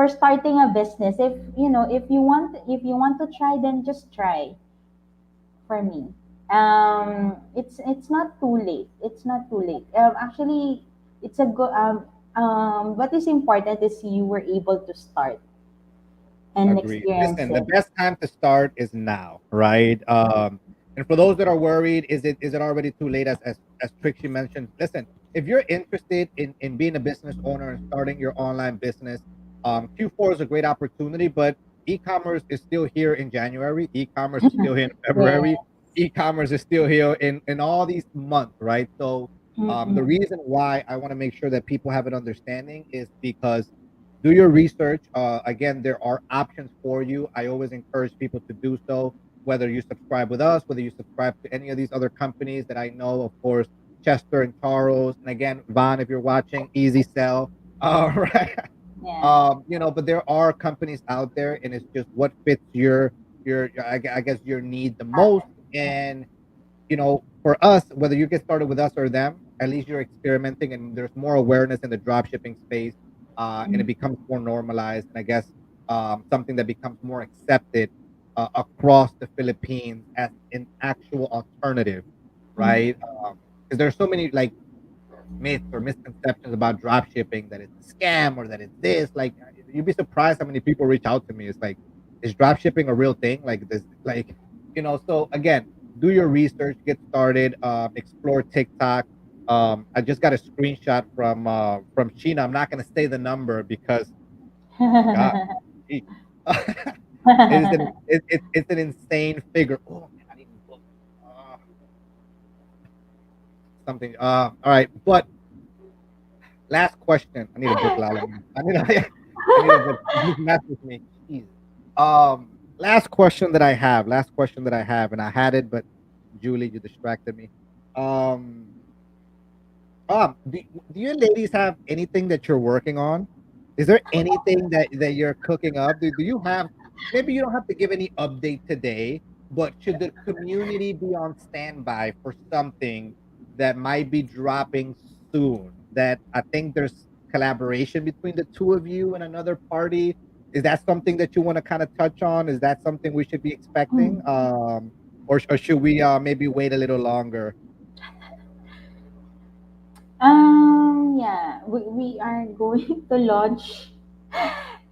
starting a business. If you want to try, then just try. For me, it's not too late. It's not too late. Actually, it's a good. What is important is you were able to start and Agreed. experience Listen, the it. best time to start is now, right? And for those that are worried, is it already too late? As Trixie mentioned, listen, if you're interested in being a business owner and starting your online business, Q4 is a great opportunity. But e-commerce is still here in January. E-commerce is still here in Yeah. February. E-commerce is still here in all these months, right? So, the Mm-mm. reason why I want to make sure that people have an understanding is because do your research. Again, there are options for you. I always encourage people to do so, whether you subscribe with us, whether you subscribe to any of these other companies that I know, of course, Chester and Charles. And again, Von, if you're watching, Easy Sell. Right. Yeah. But there are companies out there, and it's just what fits I guess your need the most. Yeah. And for us, whether you get started with us or them, at least you're experimenting and there's more awareness in the drop shipping space, and it Mm. becomes more normalized. And I guess something that becomes more accepted across the Philippines as an actual alternative, Mm. right? Because there's so many like myths or misconceptions about drop shipping that it's a scam or that it's this. Like you'd be surprised how many people reach out to me. It's like, is drop shipping a real thing? Like this, like So again, do your research, get started, explore TikTok. I just got a screenshot from Sheena. I'm not gonna say the number because God, gee. It's an insane figure. Oh man, I need to book something. All right, but last question. I need a book, Lala. I need a, I need a book. Just mess with me. Jesus. Last question that I have. Last question that I have, and I had it, but Julie, you distracted me. Um, do you ladies have anything that you're working on? Is there anything that you're cooking up? Do you have, maybe you don't have to give any update today, but should the community be on standby for something that might be dropping soon? That I think there's collaboration between the two of you and another party. Is that something that you want to kind of touch on? Is that something we should be expecting? Or should we maybe wait a little longer? Yeah, we are going to launch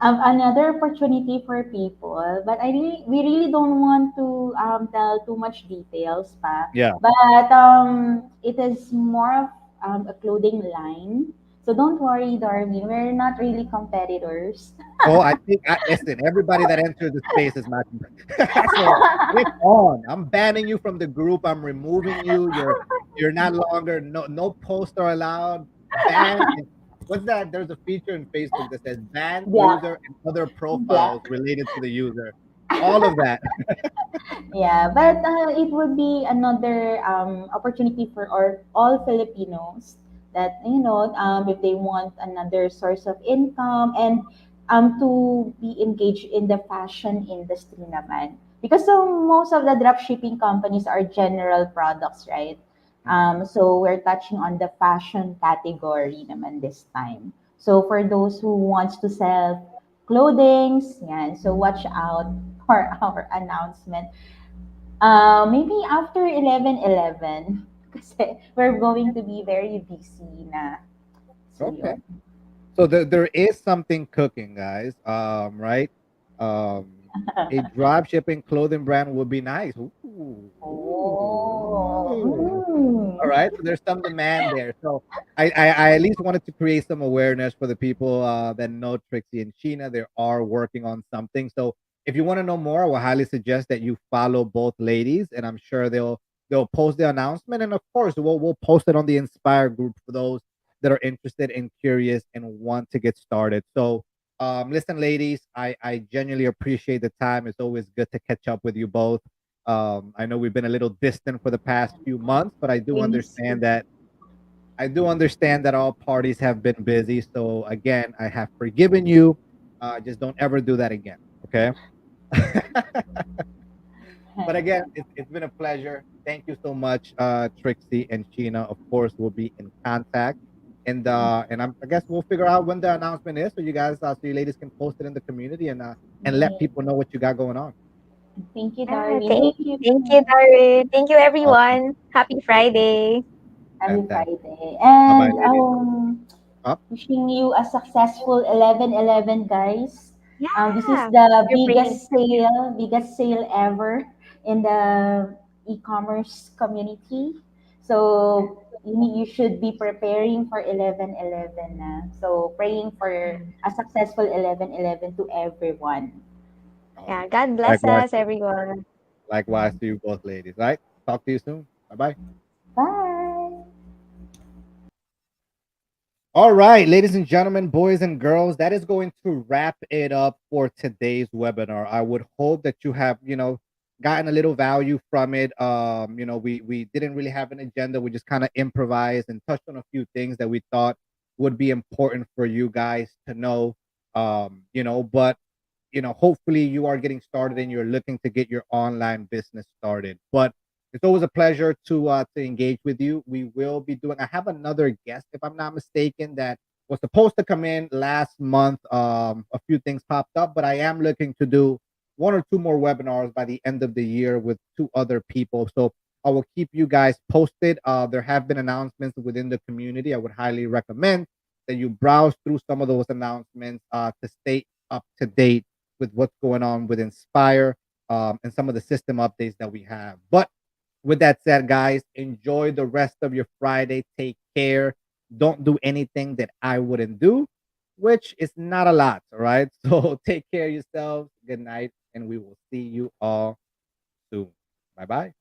another opportunity for people, but we really don't want to tell too much details, pa. Yeah. But it is more of a clothing line. So don't worry, Darwin. We're not really competitors. Oh, I think listen, everybody that enters the space is my so it's on. I'm banning you from the group. I'm removing you. You're not longer no poster allowed. Ban what's that? There's a feature in Facebook that says ban Black, user and other black. profiles related to the user. all of that. Yeah, but it would be another opportunity for all Filipinos that if they want another source of income and to be engaged in the fashion industry naman. Because so most of the drop shipping companies are general products, right? Mhm. So we're touching on the fashion category naman this time. So for those who wants to sell clothings, yeah, so watch out for our announcement. Maybe after 11:11 kasi we're going to be very busy na. So Okay. yun. So there is something cooking, guys. Right? Um, a drop shipping clothing brand would be nice. Ooh, Oh. ooh. All Mm. right. So there's some demand there. So I at least wanted to create some awareness for the people that know Trixie and Sheena. They are working on something. So if you want to know more, I would highly suggest that you follow both ladies, and I'm sure they'll post the announcement, and of course we'll post it on the Inspire group for those that are interested and curious and want to get started. So listen, ladies, I genuinely appreciate the time. It's always good to catch up with you both. I know we've been a little distant for the past few months, but Thanks. I do understand that all parties have been busy. So again, I have forgiven you. Just don't ever do that again. Okay. But again, it's been a pleasure. Thank you so much, Trixie and Sheena. Of course, we'll be in contact, and I guess we'll figure out when the announcement is, so you guys, so you ladies can post it in the community and let Yeah. people know what you got going on. Thank you, Yeah, Darwin. Thank you. thank you, Darren. Thank you, Awesome, everyone. Happy Friday. Happy fantastic. Friday. Bye bye, And ladies. Up. wishing you a successful 11/11, guys. This is Yeah, the we're praying. biggest sale ever in the e-commerce community. So you should be preparing for 11/11 na. So praying for a successful 11/11 to everyone. Yeah, Awesome. God bless Likewise, us, everyone. likewise to you both, ladies. Right. Talk to you soon. Bye bye. Bye. All right, ladies and gentlemen, boys and girls, that is going to wrap it up for today's webinar. I would hope that you have, gotten a little value from it. We didn't really have an agenda. We just kind of improvised and touched on a few things that we thought would be important for you guys to know. But hopefully you are getting started and you're looking to get your online business started. But it's always a pleasure to engage with you. We will be doing. I have another guest, if I'm not mistaken, that was supposed to come in last month. A few things popped up, but I am looking to do one or two more webinars by the end of the year with two other people. So I will keep you guys posted. There have been announcements within the community. I would highly recommend that you browse through some of those announcements to stay up to date with what's going on with Inspire and some of the system updates that we have. But with that said, guys, enjoy the rest of your Friday. Take care. Don't do anything that I wouldn't do, which is not a lot. All right. So take care of yourselves. Good night. And we will see you all soon. Bye bye.